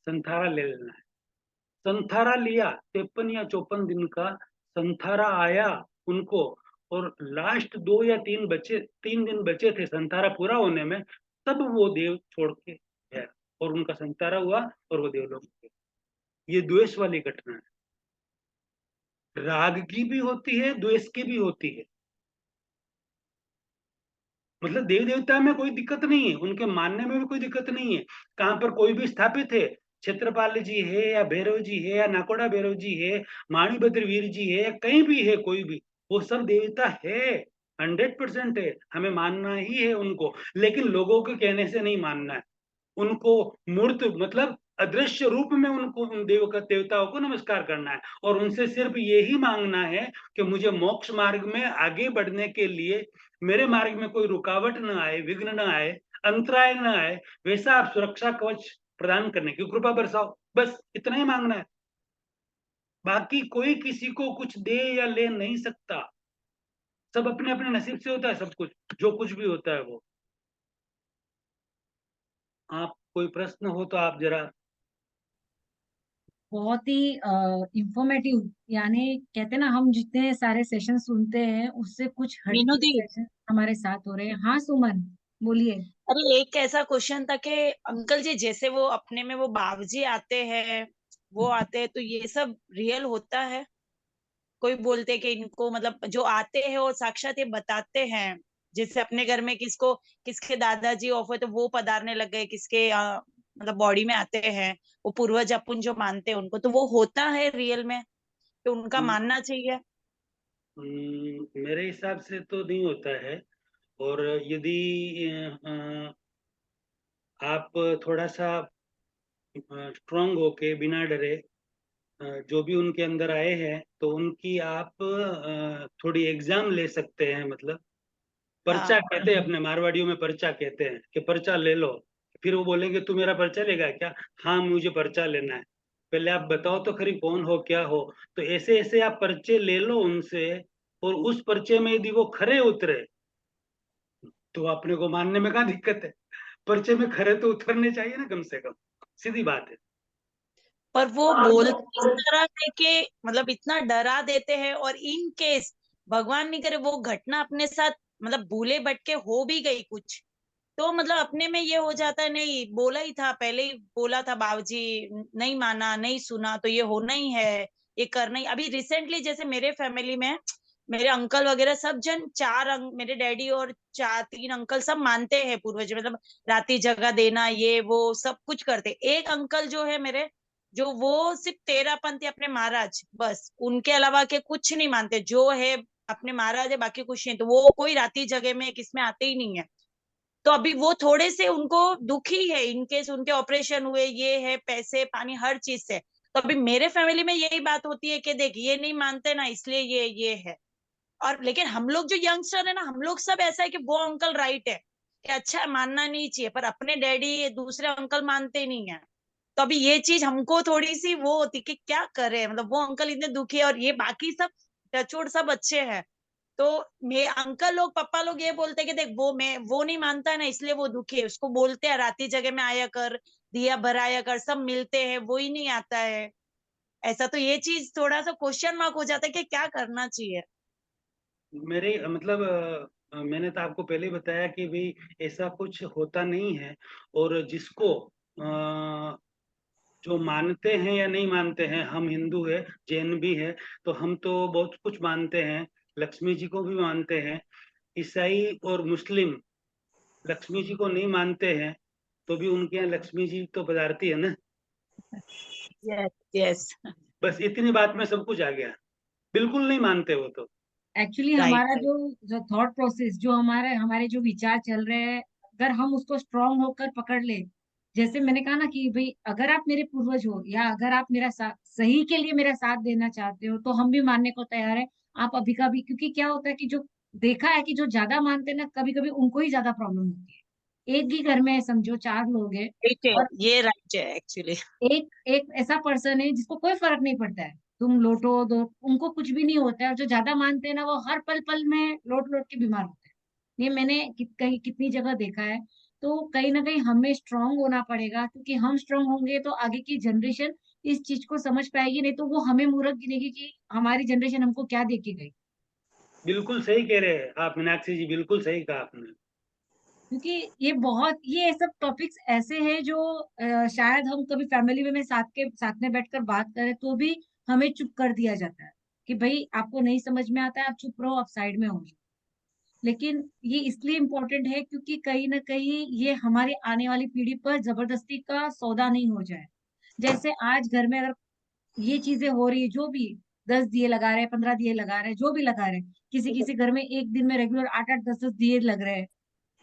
संथारा ले लेना है। संथारा लिया, 53 या 54 दिन का संथारा आया उनको। और लास्ट 3 दिन बचे थे संथारा पूरा होने में, तब वो देव छोड़ के गया, और उनका संथारा हुआ और वो देवलोक गए। ये द्वेष वाली घटना है, राग की भी होती है, द्वेष की भी होती है। मतलब देव देवता में कोई दिक्कत नहीं है, उनके मानने में भी कोई दिक्कत नहीं है, कहां पर कोई भी स्थापित है, क्षेत्रपाल जी है या भैरव जी है या नाकोड़ा भैरव जी है, माणिभद्र वीर जी है, या कहीं भी है कोई भी, वो सब देवता है, 100% है, हमें मानना ही है उनको। लेकिन लोगों के कहने से नहीं मानना है उनको, मूर्त मतलब अदृश्य रूप में उनको, उन देवताओं को नमस्कार करना है, और उनसे सिर्फ यही मांगना है कि मुझे मोक्ष मार्ग में आगे बढ़ने के लिए मेरे मार्ग में कोई रुकावट न आए, विघ्न न आए, अंतराय न आए, वैसा आप सुरक्षा कवच प्रदान करने की कृपा बरसाओ, बस इतना ही मांगना है। बाकी कोई किसी को कुछ दे या ले नहीं सकता, सब अपने अपने नसीब से होता है, सब कुछ जो कुछ भी होता है वो। आप कोई प्रश्न हो तो आप जरा। बहुत ही इंफॉर्मेटिव, यानी कहते हैं ना, हम जितने सारे सेशन सुनते हैं उससे कुछ मीनू हटके दी, सेशन हमारे साथ हो रहे हैं। हाँ सुमन, बोलिए। अरे एक ऐसा क्वेश्चन था कि अंकल जी, जैसे वो अपने में वो बाबूजी आते हैं, वो आते हैं, तो ये सब रियल होता है? कोई बोलते हैं कि इनको मतलब जो आते हैं वो साक्षात ये बताते हैं, जैसे अपने घर में किसको, किसके दादाजी ऑफ है तो वो पधारने लग गए, किसके मतलब बॉडी में आते हैं, वो पूर्वज अपन जो मानते हैं उनको, तो वो होता है रियल में, तो उनका मानना चाहिए। मेरे हिसाब से तो नहीं होता है। और यदि आप थोड़ा सा स्ट्रांग होके बिना डरे जो भी उनके अंदर आए हैं तो उनकी आप थोड़ी एग्जाम ले सकते हैं। मतलब पर्चा हाँ कहते हैं, अपने मारवाड़ियों में पर्चा कहते हैं कि पर्चा ले लो। फिर वो बोलेंगे तू मेरा पर्चा लेगा क्या? हाँ मुझे पर्चा लेना है। पहले आप बताओ तो खरी कौन हो क्या हो। तो ऐसे ऐसे आप पर्चे ले लो उनसे, और उस पर्चे में यदि वो खरे उतरे तो अपने को मानने में क्या दिक्कत है? पर्चे में खरे तो उतरने चाहिए ना कम से कम, सीधी बात है। पर वो बोलते इस तरह है कि मतलब इतना डरा देते हैं, और इन केस भगवान नहीं करे वो घटना अपने साथ मतलब भूले भटके हो भी गई कुछ, तो मतलब अपने में ये हो जाता है, नहीं बोला ही था पहले ही बोला था बाबूजी, नहीं माना नहीं सुना तो ये होना ही है, ये करना ही। अभी रिसेंटली जैसे मेरे फैमिली में मेरे अंकल वगैरह सब जन मेरे डैडी और चार तीन अंकल सब मानते हैं पूर्वज, मतलब राती जगह देना ये वो सब कुछ करते। एक अंकल जो है मेरे, जो वो सिर्फ तेरापंथी अपने महाराज बस, उनके अलावा के कुछ नहीं मानते, जो है अपने महाराज है बाकी कुछ नहीं, तो वो कोई राती जगह में किसमें आते ही नहीं है। तो अभी वो थोड़े से उनको दुखी है, इनकेस उनके ऑपरेशन हुए, ये है पैसे पानी हर चीज से। तो अभी मेरे फैमिली में यही बात होती है कि देख ये नहीं मानते ना इसलिए ये है। और लेकिन हम लोग जो यंगस्टर है ना, हम लोग सब ऐसा है कि वो अंकल राइट है कि अच्छा मानना नहीं चाहिए, पर अपने डैडी दूसरे अंकल मानते नहीं है। तो अभी ये चीज हमको थोड़ी सी वो होती कि क्या करे, मतलब वो अंकल इतने दुखी है और ये बाकी सब टचवुड सब अच्छे हैं। तो मेरे अंकल लोग पापा लोग ये बोलते हैं कि देख वो नहीं मानता है ना इसलिए वो दुखी है, उसको बोलते हैं राती जगह में आया कर, दिया भराया कर, सब मिलते हैं वो ही नहीं आता है। ऐसा तो ये चीज थोड़ा सा क्वेश्चन मार्क हो जाता है कि क्या करना चाहिए। मेरे मतलब मैंने तो आपको पहले ही बताया कि भाई ऐसा कुछ होता नहीं है। और जिसको जो मानते हैं या नहीं मानते हैं, हम हिंदू है, जैन भी है, तो हम तो बहुत कुछ मानते हैं। लक्ष्मी जी को भी मानते हैं। ईसाई और मुस्लिम लक्ष्मी जी को नहीं मानते हैं, तो भी उनके यहाँ लक्ष्मी जी तो पधारती है ना। Yes yes. बस इतनी बात में सब कुछ आ गया। बिल्कुल नहीं मानते वो तो। एक्चुअली राइट हमारा राइट। जो जो थॉट प्रोसेस, जो हमारे हमारे जो विचार चल रहे हैं, अगर हम उसको स्ट्रांग होकर पकड़ ले, जैसे मैंने कहा ना कि भाई अगर आप मेरे पूर्वज हो या अगर आप मेरा सही के लिए मेरा साथ देना चाहते हो तो हम भी मानने को तैयार है। आप अभी का भी, क्योंकि क्या होता है कि जो देखा है कि जो ज्यादा मानते हैं ना, कभी कभी उनको ही ज्यादा प्रॉब्लम होती है। एक ही घर में समझो चार लोग हैं, राइट है, और ये राइट है एक्चुअली। एक एक ऐसा पर्सन है जिसको कोई फर्क नहीं पड़ता है, तुम लोटो दो, उनको कुछ भी नहीं होता है। और जो ज्यादा मानते हैं ना, वो हर पल पल में लोट लोट के बीमार होते हैं। ये मैंने कहीं कितनी जगह देखा है। तो कहीं ना कहीं हमें स्ट्रांग होना पड़ेगा, क्योंकि हम स्ट्रांग होंगे तो आगे की जनरेशन इस चीज को समझ पाएगी, नहीं तो वो हमें मूर्ख गिनेगी कि हमारी जनरेशन हमको क्या दे के गई। बिल्कुल सही कह रहे हैं आप मीनाक्षी जी, बिल्कुल सही कहा आपने। क्योंकि ये सब टॉपिक्स ऐसे हैं जो शायद हम कभी फैमिली में साथ में बैठकर बात करें तो भी हमें चुप कर दिया जाता है कि भाई आपको नहीं समझ में आता है, आप चुप रहो, आप साइड में हो जाओ। लेकिन ये इसलिए इम्पोर्टेंट है क्योंकि कहीं ना कहीं ये हमारी आने वाली पीढ़ी पर जबरदस्ती का सौदा नहीं हो जाए। जैसे आज घर में अगर ये चीजें हो रही है, जो भी 10 दिए लगा रहे हैं, 15 दिए लगा रहे हैं, जो भी लगा रहे हैं, किसी किसी घर में एक दिन में रेगुलर 8 8 10 10 दिए लग रहे हैं,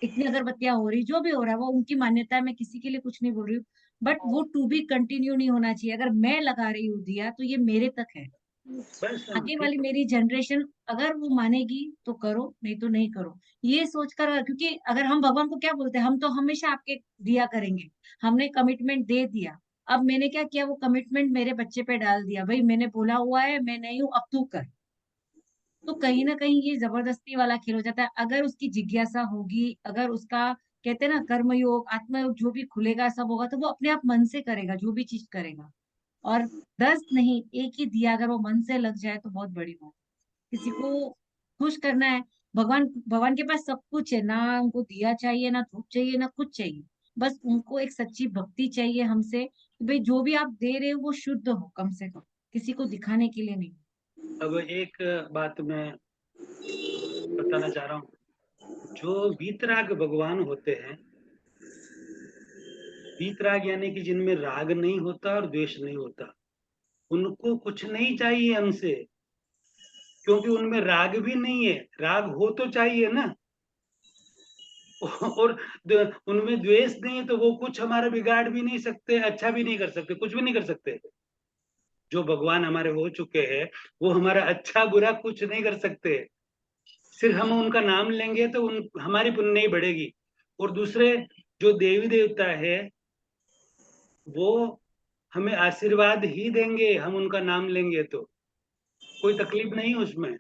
इतनी अगरबत्तियां हो रही, जो भी हो रहा है वो उनकी मान्यता है, मैं किसी के लिए कुछ नहीं बोल रही हूँ। बट वो टू बी कंटिन्यू नहीं होना चाहिए। अगर मैं लगा रही हूँ दिया तो ये मेरे तक है। बस आगे वाली ठीक। मेरी जनरेशन अगर वो मानेगी तो करो, नहीं तो नहीं करो। ये सोचकर, क्योंकि अगर हम भगवान को क्या बोलते हैं, हम तो हमेशा आपके दिया करेंगे, हमने कमिटमेंट दे दिया। अब मैंने क्या किया, वो कमिटमेंट मेरे बच्चे पे डाल दिया, भाई मैंने बोला हुआ है, मैं नहीं हूं, अब तू कर। तो कहीं ना कहीं ये जबरदस्ती वाला खेल हो जाता है। अगर उसकी जिज्ञासा होगी, अगर उसका कहते हैं ना कर्मयोग आत्मयोग जो भी खुलेगा सब होगा, तो वो अपने आप मन से करेगा जो भी चीज करेगा। और 10 नहीं, एक ही दिया अगर वो मन से लग जाए तो बहुत बड़ी बात है। किसी को खुश करना है, भगवान भगवान के पास सब कुछ है ना, उनको दिया चाहिए ना धूप चाहिए ना कुछ चाहिए। बस उनको एक सच्ची भक्ति चाहिए हमसे कि भाई जो भी आप दे रहे हो वो शुद्ध हो, कम से कम किसी को दिखाने के लिए नहीं। अब एक बात मैं बताना चाह रहा हूँ। जो वीतराग भगवान होते हैं, वीतराग यानी कि जिनमें राग नहीं होता और द्वेष नहीं होता, उनको कुछ नहीं चाहिए हमसे। क्योंकि उनमें राग भी नहीं है, राग हो तो चाहिए ना। और उनमें द्वेष नहीं है तो वो कुछ हमारा बिगाड़ भी नहीं सकते, अच्छा भी नहीं कर सकते, कुछ भी नहीं कर सकते। जो भगवान हमारे हो चुके हैं वो हमारा अच्छा बुरा कुछ नहीं कर सकते। सिर्फ हम उनका नाम लेंगे तो हमारी पुण्य नहीं बढ़ेगी। और दूसरे जो देवी देवता है वो हमें आशीर्वाद ही देंगे, हम उनका नाम लेंगे तो कोई तकलीफ नहीं उसमें।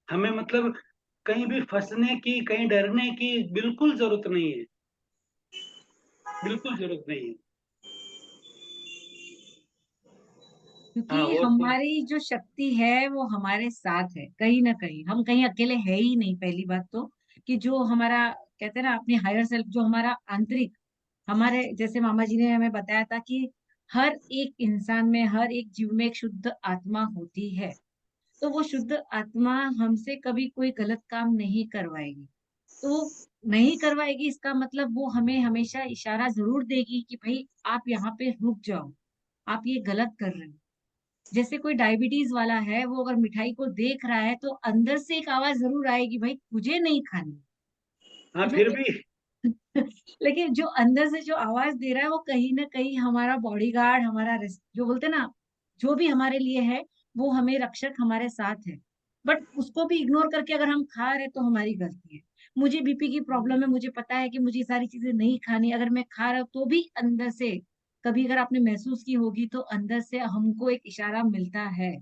हमें मतलब कहीं भी फंसने की, कहीं डरने की बिल्कुल जरूरत नहीं है, बिल्कुल जरूरत नहीं है। हाँ, क्योंकि और हमारी जो शक्ति है वो हमारे साथ है, कहीं ना कहीं हम कहीं अकेले है ही नहीं। पहली बात तो कि जो हमारा कहते हैं ना अपनी हायर सेल्फ, जो हमारा आंतरिक, हमारे जैसे मामा जी ने हमें बताया था कि हर एक इंसान में, हर एक जीव में एक शुद्ध आत्मा होती है। तो वो शुद्ध आत्मा हमसे कभी कोई गलत काम नहीं करवाएगी। तो नहीं करवाएगी इसका मतलब वो हमें हमेशा इशारा जरूर देगी कि भाई आप यहाँ पे रुक जाओ, आप ये गलत कर रहे हो। जैसे कोई डायबिटीज वाला है, वो अगर मिठाई को देख रहा है तो अंदर से एक आवाज जरूर आएगी, भाई तुझे नहीं खानी। हाँ जो फिर भी लेकिन जो अंदर से जो आवाज दे रहा है वो कहीं ना कहीं हमारा बॉडीगार्ड, हमारा जो बोलते हैं ना, जो भी हमारे लिए है, वो हमें रक्षक हमारे साथ है। बट उसको भी इग्नोर करके अगर हम खा रहे तो हमारी गलती है। मुझे बीपी की प्रॉब्लम है, मुझे पता है कि मुझे ये सारी चीजें नहीं खानी, अगर मैं खा रहा हूँ तो भी अंदर से, कभी अगर आपने महसूस की होगी तो अंदर से हमको एक इशारा मिलता है,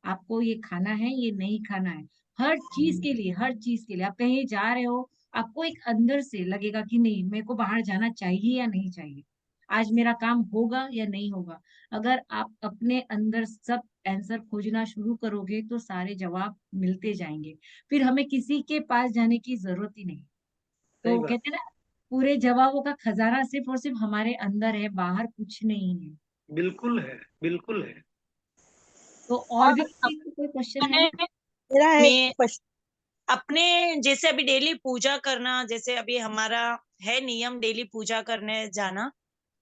आपको ये खाना है, ये नहीं खाना है। हर चीज के लिए, हर चीज के लिए आप कहीं जा रहे हो, आपको एक अंदर से लगेगा कि नहीं, मेरे को बाहर जाना चाहिए या नहीं चाहिए, आज मेरा काम होगा या नहीं होगा। अगर आप अपने अंदर सब आंसर खोजना शुरू करोगे तो सारे जवाब मिलते जाएंगे, फिर हमें किसी के पास जाने की जरूरत ही नहीं। सही तो बात। कहते हैं ना, पूरे जवाबों का खजाना सिर्फ और सिर्फ हमारे अंदर है, बाहर कुछ नहीं है। बिल्कुल है, बिल्कुल है। तो और और भी किसी को कोई क्वेश्चन है? अपने मेरा है में क्वेश्चन। अपने जैसे अभी डेली पूजा करना, जैसे अभी हमारा है नियम डेली पूजा करने जाना,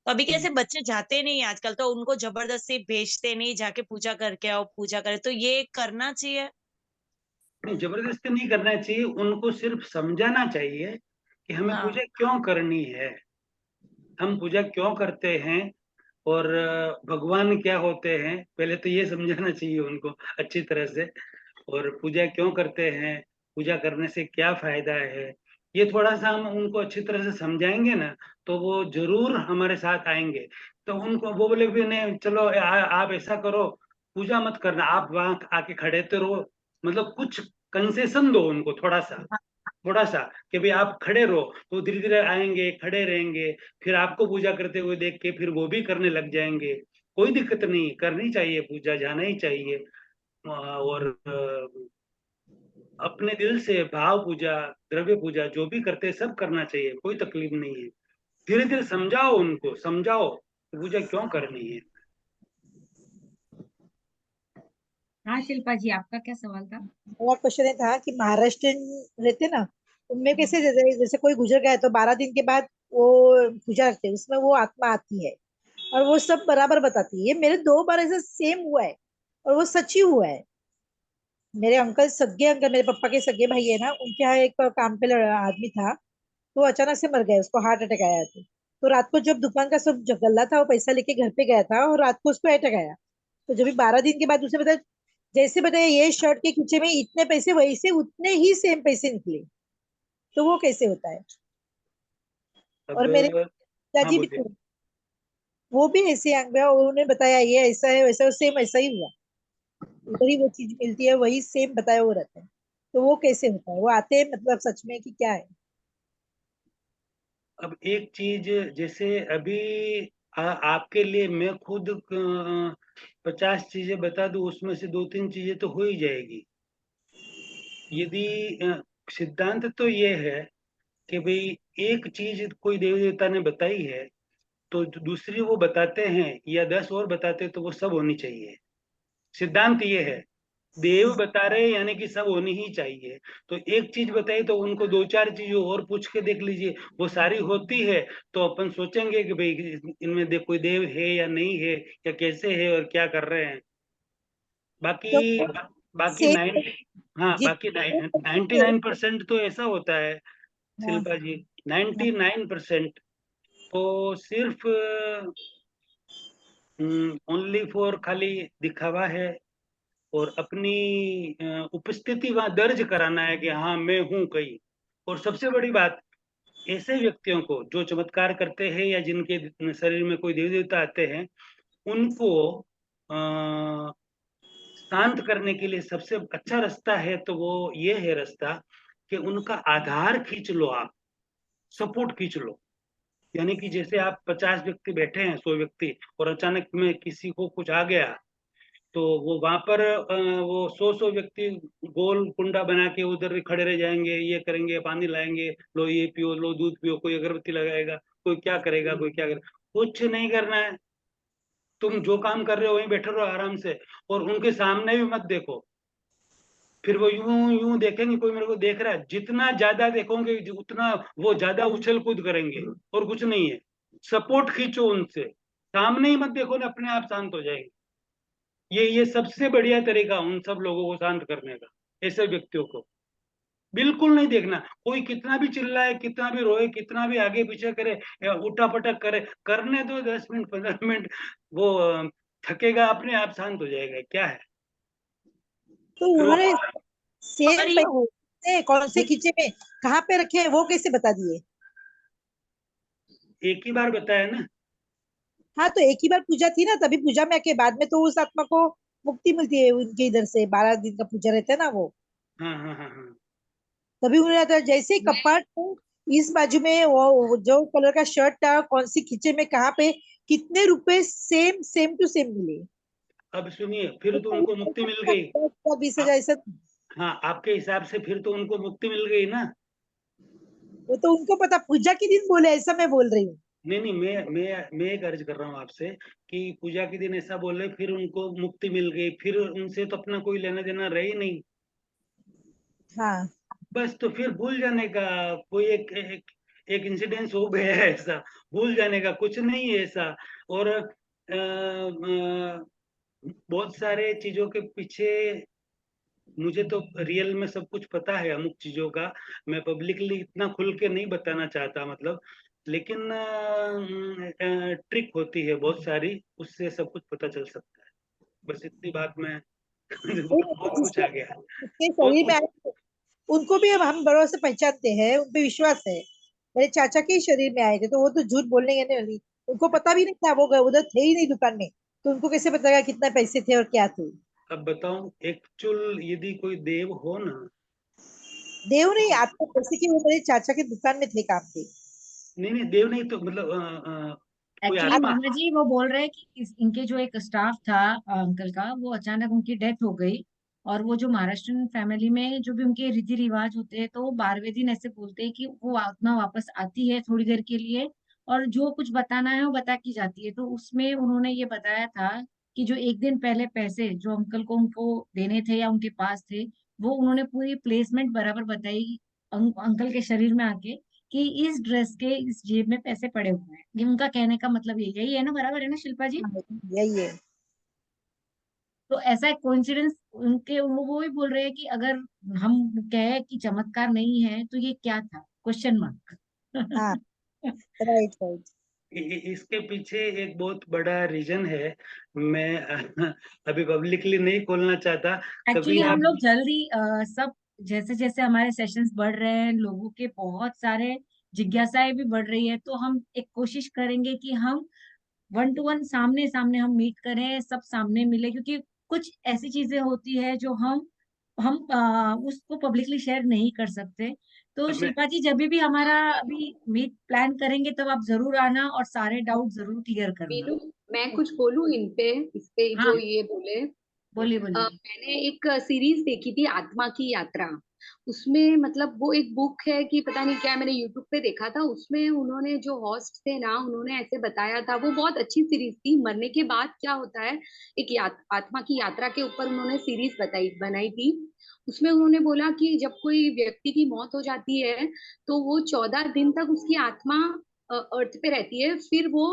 तो अभी कैसे बच्चे जाते नहीं आजकल, तो उनको जबरदस्ती भेजते नहीं, जाके पूजा करके आओ, पूजा करे, तो ये करना चाहिए। नहीं, जबरदस्ती नहीं करना चाहिए, उनको सिर्फ समझाना चाहिए कि हमें हाँ पूजा क्यों करनी है, हम पूजा क्यों करते हैं, और भगवान क्या होते हैं, पहले तो ये समझाना चाहिए उनको अच्छी तरह से। और पूजा क्यों करते हैं, पूजा करने से क्या फायदा है, ये थोड़ा सा हम उनको अच्छी तरह से समझाएंगे ना तो वो जरूर हमारे साथ आएंगे। तो उनको वो बोले भी नहीं चलो आप ऐसा करो, पूजा मत करना, आप वहां आके खड़े तो रहो, मतलब कुछ कंसेशन दो उनको थोड़ा सा, थोड़ा सा, कि भाई आप खड़े रहो तो धीरे धीरे आएंगे, खड़े रहेंगे, फिर आपको पूजा करते हुए देख के फिर वो भी करने लग जाएंगे। कोई दिक्कत नहीं, करनी चाहिए पूजा, जाना ही चाहिए। और अपने दिल से भाव पूजा, द्रव्य पूजा जो भी करते हैं सब करना चाहिए, कोई तकलीफ नहीं है। धीरे धीरे समझाओ उनको, समझाओ कि पूजा क्यों करनी है। हाँ शिल्पा जी, आपका क्या सवाल था? मेरा क्वेश्चन ये था कि महाराष्ट्र रहते ना, उनमें कैसे जैसे जैसे कोई गुजर गया है तो 12 दिन के बाद वो पूजा रखते हैं, उसमें वो आत्मा आती है और वो सब बराबर बताती है। ये मेरे 2 बार ऐसा सेम हुआ है और वो सच ही हुआ है। मेरे अंकल, सगे अंकल, मेरे पापा के सगे भाई है ना, उनके यहाँ एक काम पे आदमी था, तो वो अचानक से मर गया, उसको हार्ट अटैक आया था। तो रात को जब दुकान का सब जो गल्ला था वो पैसा लेके घर पे गया था और रात को उसको अटैक आया। तो जब भी 12 दिन के बाद उसे बताया, जैसे बताया ये शर्ट के खींचे में इतने पैसे, वैसे उतने ही सेम पैसे निकले। तो वो कैसे होता है? अब और मेरे हाँ पिताजी भी बोलिए। थे, वो भी ऐसे आंख में, और उन्होंने बताया ये ऐसा है वैसा, सेम ऐसा ही हुआ। उधर ही वो चीज मिलती है, वही सेम बताया वो रहता है। तो वो कैसे होता है? वो आते हैं मतलब सच में कि क्या है? अब एक चीज, जैसे अभी आपके लिए मैं खुद 50 चीजें बता दूं, उसमें से 2-3 चीजें तो हो ही जाएगी। यदि सिद्धांत तो ये है कि भाई एक चीज कोई देवी देवता ने बताई है तो दूसरी वो बताते हैं या 10 और बताते हैं तो वो सब होनी चाहिए। सिद्धांत ये है, देव बता रहे हैं यानी कि सब होनी ही चाहिए। तो एक चीज बताई तो उनको 2-4 चीजें और पूछ के देख लीजिए, वो सारी होती है तो अपन सोचेंगे कि भाई इनमें कोई देव है या नहीं है, या कैसे है और क्या कर रहे हैं। बाकी तो बाकी सेम 99% तो ऐसा होता है हाँ, शिल्पा जी, 99% तो सिर्फ ओनली फॉर खाली दिखावा है, और अपनी उपस्थिति वहां दर्ज कराना है कि हाँ मैं हूं कहीं। और सबसे बड़ी बात, ऐसे व्यक्तियों को जो चमत्कार करते हैं या जिनके शरीर में कोई देवी देवता आते हैं, उनको अ, शांत करने के लिए सबसे अच्छा रास्ता है तो वो ये है रास्ता कि उनका आधार खींच लो, आप सपोर्ट खींच लो। यानी कि जैसे आप 50 व्यक्ति बैठे हैं, 100 व्यक्ति, और अचानक में किसी को कुछ आ गया, तो वो वहां पर वो 100 व्यक्ति गोल कुंडा बना के उधर खड़े रह जाएंगे, ये करेंगे, पानी लाएंगे, लो ये पियो, लो दूध पियो, कोई अगरबत्ती लगाएगा, कोई क्या करेगा, कोई क्या करेगा। कुछ नहीं करना है, तुम जो काम कर रहे हो वहीं बैठे रहो आराम से, और उनके सामने भी मत देखो। फिर वो यूं यूं देखेंगे कोई मेरे को देख रहा है, जितना ज्यादा देखोगे उतना वो ज्यादा उछल कूद करेंगे, और कुछ नहीं है। सपोर्ट खींचो उनसे, सामने ही मत देखो ना, अपने आप शांत हो जाएंगे। ये सबसे बढ़िया तरीका उन सब लोगों को शांत करने का, ऐसे व्यक्तियों को बिल्कुल नहीं देखना। कोई कितना भी चिल्लाए, कितना भी रोए, कितना भी आगे पीछे करे या उठा पटक करे, करने दो 10 मिनट 15 मिनट, वो थकेगा, अपने आप शांत हो जाएगा। क्या है तो फिर वो उन्होंने और सेम ये पैसे कौन से खींचे में कहाँ पे रखे हैं वो कैसे बता दिए? एक ही बार बताया ना। हाँ, तो एक ही बार पूजा थी ना, तभी पूजा में आके बाद में तो उस आत्मा को मुक्ति मिलती है उनके इधर से, 12 दिन का पूजा रहता है ना वो। हाँ हाँ हाँ हाँ। तभी उन्होंने तो जैसे ही मैं कपाट को इस बाजू में वो जो कलर का शर्ट था कौन सी खींचे में कहाँ पे कितने रुपए सेम सेम टू सेम मिले। अब सुनिए, फिर तो उनको मुक्ति मिल गई। 20,000 ऐसा। हाँ, आपके हिसाब से फिर तो उनको मुक्ति मिल गई ना। वो तो उनको पता, पूजा के दिन बोले ऐसा मैं बोल रही हूँ। नहीं नहीं, मैं एक अर्ज कर रहा हूँ आपसे कि पूजा के दिन ऐसा बोले फिर उनको मुक्ति मिल गई, फिर उनसे तो अपना कोई लेना देना रहे ही नहीं। हाँ, बस तो फिर भूल जाने का। कोई एक इंसिडेंस हो गया है ऐसा, भूल जाने का कुछ नहीं है ऐसा। और बहुत सारे चीजों के पीछे मुझे तो रियल में सब कुछ पता है, अमुक चीजों का मैं पब्लिकली इतना खुल के नहीं बताना चाहता, मतलब। लेकिन ट्रिक होती है बहुत सारी, उससे सब कुछ पता चल सकता है। बस इतनी बात में बहुत कुछ जिसके आ गया, जिसके बहुत शरीर में कुछ। आए उनको भी अब हम बड़ों से पहचानते हैं, उन पे विश्वास है। मेरे चाचा के ही शरीर में आए थे तो वो तो झूठ बोलने के नहीं वाली। उनको पता भी नहीं था, वो गए उधर थे ही नहीं दुकान में, तो उनको कैसे पता कितना पैसे थे और क्या थे। अब बताऊं, एक्चुअल यदि कोई देव हो ना, देव नहीं, तो आपको पैसे की, वो मेरे चाचा के दुकान में थे, काम थे। नहीं नहीं, देव नहीं तो मतलब कोई एक्चुअली आत्मा। मामा जी वो बोल रहे हैं कि इनके जो एक स्टाफ था अंकल का, वो अचानक उनकी डेथ हो गई। और वो जो महाराष्ट्रन फैमिली में जो भी उनके रीति रिवाज होते हैं, तो वो 12वें दिन ऐसे बोलते हैं कि वो आत्मा वापस आती है थोड़ी देर के लिए, और जो कुछ बताना है वो बता की जाती है। तो उसमें उन्होंने ये बताया था कि जो एक दिन पहले पैसे जो अंकल को उनको देने थे या उनके पास थे, वो उन्होंने पूरी प्लेसमेंट बराबर बताई अंकल के शरीर में आके, कि इस ड्रेस के इस जेब में पैसे पड़े हुए हैं। ये उनका कहने का मतलब यही है ना, बराबर है ना शिल्पा जी? हाँ, यही है। तो ऐसा एक कोइंसिडेंस उनके, वो भी बोल रहे हैं कि अगर हम कहें कि चमत्कार नहीं है तो ये क्या था, क्वेश्चन मार्क। हाँ, राइट राइट। इसके पीछे एक बहुत बड़ा रीजन है। मैं अभी पब्लिकली नहीं खोलना चाहता। कभी एक्चुअली हम आप लोग जल्दी सब, जैसे जैसे हमारे सेशंस बढ़ रहे हैं, लोगों के बहुत सारे जिज्ञासाएं भी बढ़ रही है, तो हम एक कोशिश करेंगे कि हम 1 to 1 सामने सामने हम मीट करें, सब सामने मिले, क्योंकि कुछ ऐसी चीजें होती है जो हम उसको पब्लिकली शेयर नहीं कर सकते। तो मैं शिल्पा जी, जब भी हमारा अभी मीट प्लान करेंगे तब आप जरूर आना और सारे डाउट जरूर क्लियर करना। मीनू, मैं कुछ बोलूं इन पे, इस पे हाँ, जो ये बोले। बोलिए बोलिए। मैंने एक सीरीज देखी थी, आत्मा की यात्रा। उसमें मतलब वो एक बुक है कि पता नहीं क्या, मैंने यूट्यूब पे देखा था। उसमें उन्होंने जो होस्ट थे ना, उन्होंने ऐसे बताया था, वो बहुत अच्छी सीरीज थी, मरने के बाद क्या होता है। एक आत्मा की यात्रा के ऊपर उन्होंने सीरीज बनाई थी। उसमें उन्होंने बोला कि जब कोई व्यक्ति की मौत हो जाती है, तो वो 14 दिन तक उसकी आत्मा अर्थ पे रहती है, फिर वो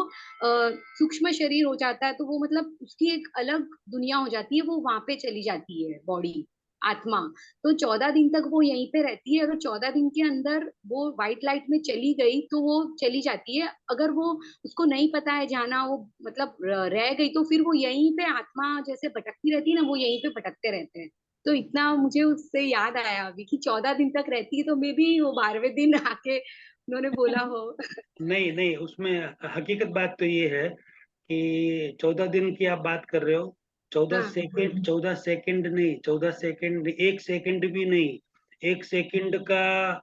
सूक्ष्म शरीर हो जाता है, तो वो मतलब उसकी एक अलग दुनिया हो जाती है, वो वहां पे चली जाती है बॉडी, आत्मा। तो 14 दिन तक वो यहीं पे रहती है। अगर 14 दिन के अंदर वो व्हाइट लाइट में चली गई तो वो चली जाती है। अगर वो उसको नहीं पता है जाना, वो मतलब रह गई, तो फिर वो यहीं पे आत्मा जैसे भटकती रहती है ना, वो यहीं पे भटकते रहते हैं। तो इतना मुझे उससे याद आया अभी कि 14 दिन तक रहती है, तो मे बी वो 12वें दिन आके उन्होंने बोला हो। नहीं नहीं, उसमें हकीकत बात तो ये है कि 14 दिन की आप बात कर रहे हो। चौदह हाँ सेकंड 14 सेकंड नहीं, 14 सेकंड, 1 सेकंड भी नहीं। 1 सेकंड का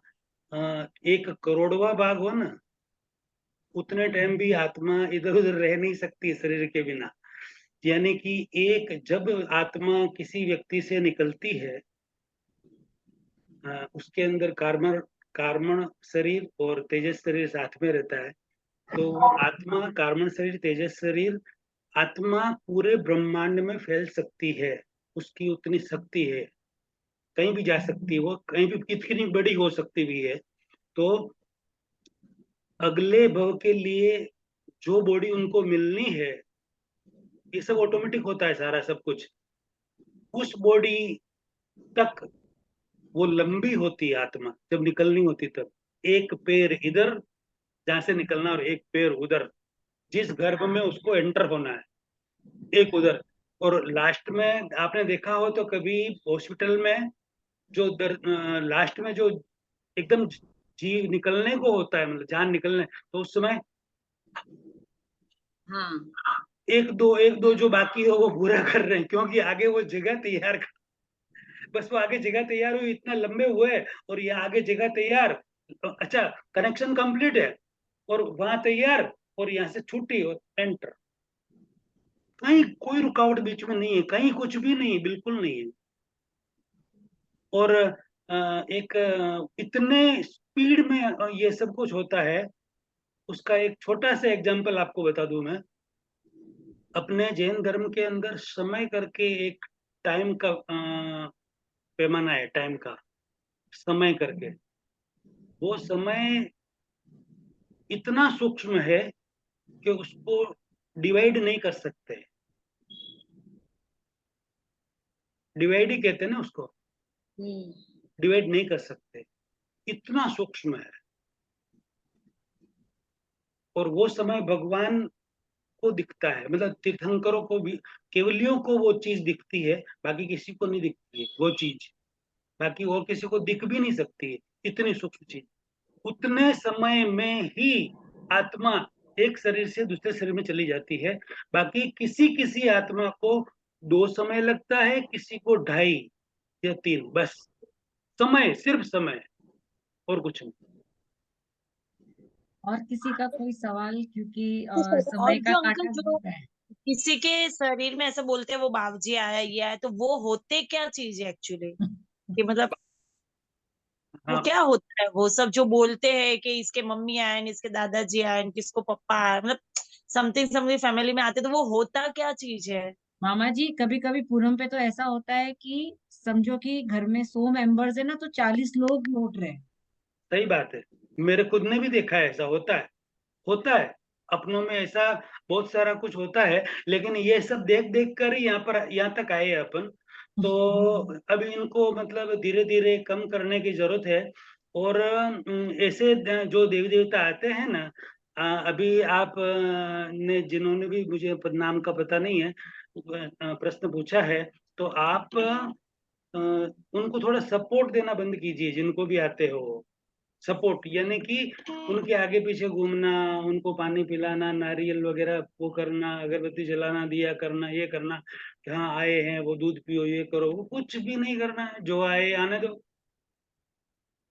1 करोड़वा भाग हो ना, उतने टाइम भी आत्मा इधर उधर रह नहीं सकती शरीर के बिना। यानी कि एक जब आत्मा किसी व्यक्ति से निकलती है, उसके अंदर कार्बन कार्बन शरीर और तेजस शरीर साथ में रहता है। तो वो आत्मा, कार्बन शरीर, तेजस शरीर, आत्मा पूरे ब्रह्मांड में फैल सकती है। उसकी उतनी शक्ति है, कहीं भी जा सकती है, वो कहीं भी कितनी बड़ी हो सकती भी है। तो अगले भव के लिए जो बॉडी उनको मिलनी है, ये सब ऑटोमेटिक होता है सारा सब कुछ। उस बॉडी तक वो लंबी होती है आत्मा, जब निकलनी होती तब। एक पैर इधर जहां से निकलना और एक पैर उधर, जिस गर्भ में उसको एंटर होना है, एक उधर। और लास्ट में आपने देखा हो तो कभी हॉस्पिटल में जो लास्ट में जो एकदम जी निकलने को होता है, मतलब जान निकलने, तो उस समय हाँ एक दो जो बाकी है वो पूरा कर रहे हैं, क्योंकि आगे वो जगह तैयार बस वो आगे जगह तैयार हुई, इतना लंबे हुए और ये आगे जगह तैयार। अच्छा, कनेक्शन कंप्लीट है और वहां तैयार, और यहाँ से छुट्टी और एंटर। कहीं कोई रुकावट बीच में नहीं है, कहीं कुछ भी नहीं है, बिल्कुल नहीं है। और एक इतने स्पीड में ये सब कुछ होता है। उसका एक छोटा सा एग्जांपल आपको बता दूं मैं। अपने जैन धर्म के अंदर समय करके एक टाइम का पैमाना है, टाइम का समय करके। वो समय इतना सूक्ष्म है कि उसको डिवाइड नहीं कर सकते। डिवाइड ही कहते हैं ना उसको, हम्म डिवाइड नहीं कर सकते, इतना सूक्ष्म है। और वो समय भगवान को दिखता है, मतलब तीर्थंकरों को भी, केवलियों को वो चीज दिखती है, बाकी किसी को नहीं दिखती है वो चीज। बाकी और किसी को दिख भी नहीं सकती है, इतनी सूक्ष्म चीज। उतने समय में ही आत्मा एक शरीर से दूसरे शरीर में चली जाती है। बाकी किसी किसी आत्मा को 2 समय लगता है, किसी को 2.5 या 3, बस। समय, सिर्फ समय, और कुछ नहीं। और किसी का कोई सवाल, क्योंकि और समय का जो अंकल काटा जो बहुत है। किसी के शरीर में ऐसा बोलते हैं वो बाबूजी आया ये आया, तो वो होते क्या चीज है एक्चुअली, कि मतलब वो हाँ क्या होता है वो सब जो बोलते हैं कि इसके मम्मी आए इसके दादाजी आए किसको पप्पा आए, मतलब समथिंग समथिंग फैमिली में आते, तो वो होता क्या चीज है। मामा जी, कभी कभी पूनम पे तो ऐसा होता है कि समझो कि घर में 100 मेंबर्स है ना, तो 40 लोग लौट रहे हैं। सही बात है। मेरे खुद ने भी देखा है, ऐसा होता है, होता है। अपनों में ऐसा बहुत सारा कुछ होता है, लेकिन ये सब देख देख कर ही यहाँ पर, यहाँ तक आए हैं अपन। तो अभी इनको मतलब धीरे धीरे कम करने की जरूरत है। और ऐसे जो देवी देवता आते हैं ना, अभी आप ने जिन्होंने भी, मुझे नाम का पता नहीं है, प्रश्न पूछा है, तो आप उनको थोड़ा सपोर्ट देना बंद कीजिए, जिनको भी आते हो। सपोर्ट यानी कि उनके आगे पीछे घूमना, उनको पानी पिलाना, नारियल वगैरह वो करना, अगरबत्ती जलाना, दिया करना, ये करना कि हाँ आए हैं वो दूध पियो, ये करो, वो कुछ भी नहीं करना है। जो आए आने दो,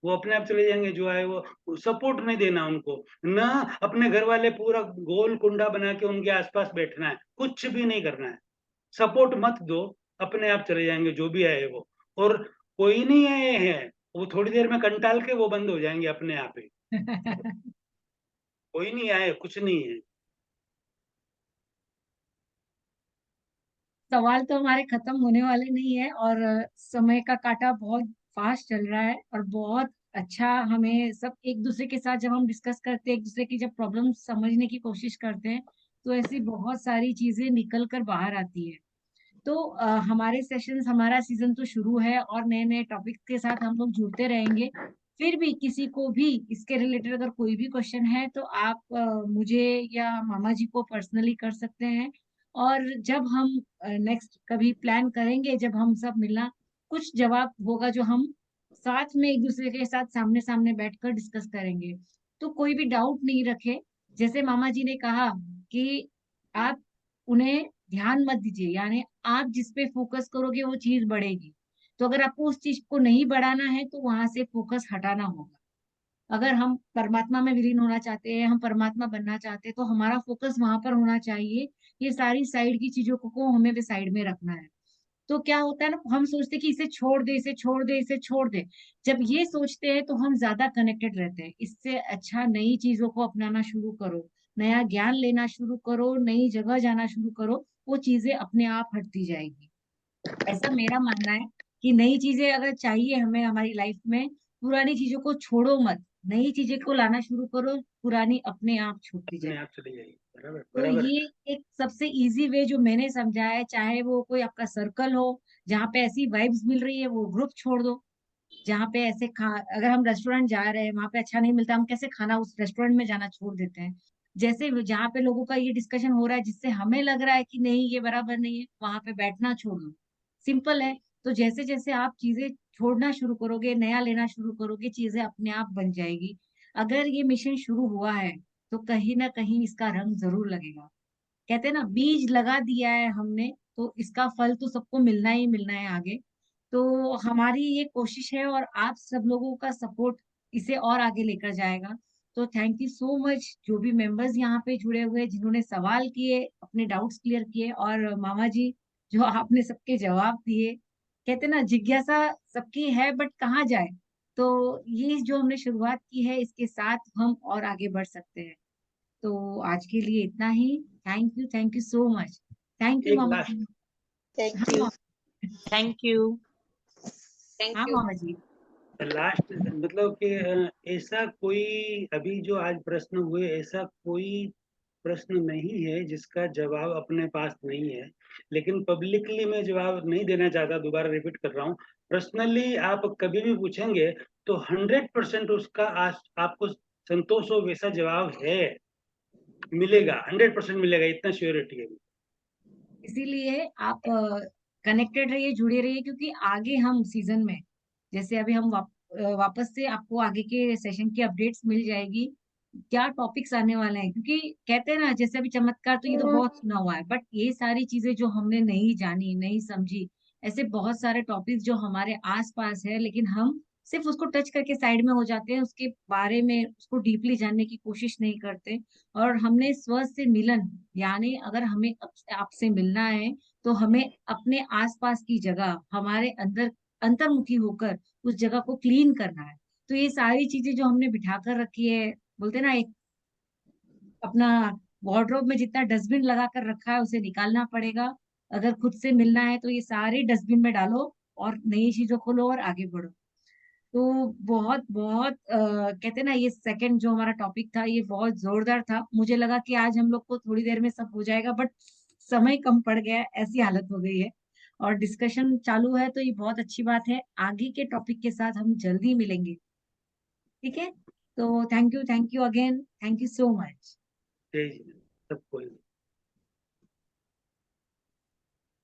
वो अपने आप चले जाएंगे। जो आए वो सपोर्ट नहीं देना उनको ना। अपने घर वाले पूरा गोल कुंडा बना के उनके आसपास बैठना है, कुछ भी नहीं करना है। सपोर्ट मत दो, अपने आप चले जाएंगे जो भी आए वो। और कोई नहीं आए हैं, वो थोड़ी देर में कंटाल के वो बंद हो जाएंगे अपने आप ही। कोई नहीं आए, कुछ नहीं है। सवाल तो हमारे खत्म होने वाले नहीं है, और समय का काटा बहुत फास्ट चल रहा है, और बहुत अच्छा हमें सब एक दूसरे के साथ जब हम डिस्कस करते हैं, एक दूसरे की जब प्रॉब्लम समझने की कोशिश करते हैं, तो ऐसी बहुत सारी चीजें निकल कर बाहर आती है। तो हमारे सेशंस, हमारा सीजन तो शुरू है और नए नए टॉपिक के साथ हम लोग जुड़ते रहेंगे। फिर भी किसी को भी इसके रिलेटेड अगर कोई भी क्वेश्चन है तो आप मुझे या मामा जी को पर्सनली कर सकते हैं। और जब हम नेक्स्ट कभी प्लान करेंगे, जब हम सब मिलना, कुछ जवाब होगा जो हम साथ में एक दूसरे के साथ सामने सामने बैठकर डिस्कस करेंगे। तो कोई भी डाउट नहीं रखे। जैसे मामा जी ने कहा कि आप उन्हें ध्यान मत दीजिए, यानी आप जिस पे फोकस करोगे वो चीज बढ़ेगी। तो अगर आपको उस चीज को नहीं बढ़ाना है तो वहां से फोकस हटाना होगा। अगर हम परमात्मा में विलीन होना चाहते हैं, हम परमात्मा बनना चाहते हैं, तो हमारा फोकस वहां पर होना चाहिए। ये सारी साइड की चीजों को हमें भी साइड में रखना है। तो क्या होता है ना, हम सोचते हैं कि इसे छोड़ दे, इसे छोड़ दे, इसे छोड़ दे। जब ये सोचते हैं तो हम ज्यादा कनेक्टेड रहते हैं। इससे अच्छा नई चीजों को अपनाना शुरू करो, नया ज्ञान लेना शुरू करो, नई जगह जाना शुरू करो। वो चीजें अपने आप हटती जाएगी। ऐसा मेरा मानना है कि नई चीजें अगर चाहिए हमें हमारी लाइफ में, पुरानी चीजों को छोड़ो मत, नई चीजें को लाना शुरू करो, पुरानी अपने आप छूटती अपने जाए। आप चली जाएगी। बराबर तो बराबर ये है। एक सबसे इजी वे जो मैंने समझा है, चाहे वो कोई आपका सर्कल हो जहाँ पे ऐसी वाइब्स मिल रही है, वो ग्रुप छोड़ दो। जहाँ पे ऐसे अगर हम रेस्टोरेंट जा रहे हैं, वहां पे अच्छा नहीं मिलता, हम कैसे खाना उस रेस्टोरेंट में जाना छोड़ देते हैं। जैसे जहाँ पे लोगों का ये डिस्कशन हो रहा है जिससे हमें लग रहा है कि नहीं ये बराबर नहीं है, वहां पे बैठना छोड़ दो। सिंपल है। तो जैसे जैसे आप चीजें छोड़ना शुरू करोगे, नया लेना शुरू करोगे, चीजें अपने आप बन जाएगी। अगर ये मिशन शुरू हुआ है तो कहीं ना कहीं इसका रंग जरूर लगेगा। कहते हैं ना, बीज लगा दिया है हमने, तो इसका फल तो सबको मिलना ही मिलना है आगे। तो हमारी ये कोशिश है और आप सब लोगों का सपोर्ट इसे और आगे लेकर जाएगा। तो थैंक यू सो मच जो भी मेंबर्स यहाँ पे जुड़े हुए, जिन्होंने सवाल किए, अपने डाउट्स क्लियर किए, और मामा जी जो आपने सबके जवाब दिए। कहते हैं ना, जिज्ञासा सबकी है बट कहाँ जाए। तो ये जो हमने शुरुआत की है, इसके साथ हम और आगे बढ़ सकते हैं। तो आज के लिए इतना ही। Thank you so much. Thank you एक मामा लास्ट जी। थैंक हाँ यू। Thank you. थैंक हाँ यू। मामा जी। लास्ट मतलब कि ऐसा कोई अभी जो आज प्रश्न हुए, ऐसा कोई प्रश्न नहीं है जिसका जवाब अपने पास नहीं है। लेकिन पब्लिकली मैं जवाब नहीं देना चाहता, दोबारा रिपीट कर रहा हूँ। पर्सनली आप कभी भी पूछेंगे तो 100% उसका आपको संतोष हो वैसा जवाब है, मिलेगा, 100% मिलेगा, इतना श्योरिटी है। इसीलिए आप कनेक्टेड रहिए, जुड़े रहिए, क्योंकि आगे हम सीजन में, जैसे अभी हम वापस से आपको आगे के सेशन की अपडेट्स मिल जाएगी, क्या टॉपिक्स आने वाले हैं। क्योंकि कहते हैं ना, जैसे अभी चमत्कार तो ये तो बहुत सुना हुआ है, बट ये सारी चीजें जो हमने नहीं जानी, नहीं समझी, ऐसे बहुत सारे टॉपिक्स जो हमारे आसपास है, लेकिन हम सिर्फ उसको टच करके साइड में हो जाते हैं, उसके बारे में उसको डीपली जानने की कोशिश नहीं करते। और हमने स्व से मिलन, यानी अगर हमें आपसे मिलना है तो हमें अपने आसपास की जगह, हमारे अंदर अंतर्मुखी होकर उस जगह को क्लीन करना है। तो ये सारी चीजें जो हमने बिठा कर रखी है, बोलते हैं ना, एक अपना वार्डरोब में जितना डस्टबिन लगा कर रखा है उसे निकालना पड़ेगा। अगर खुद से मिलना है तो ये सारे डस्टबिन में डालो और नई चीजों खोलो और आगे बढ़ो। तो बहुत बहुत कहते हैं ना, ये सेकंड जो हमारा टॉपिक था ये बहुत जोरदार था। मुझे लगा कि आज हम लोग को थोड़ी देर में सब हो जाएगा, बट समय कम पड़ गया है, ऐसी हालत हो गई है। और डिस्कशन चालू है तो ये बहुत अच्छी बात है। आगे के टॉपिक के साथ हम जल्दी मिलेंगे। ठीक है। तो thank you again, thank you so much. जय हिंद सबको।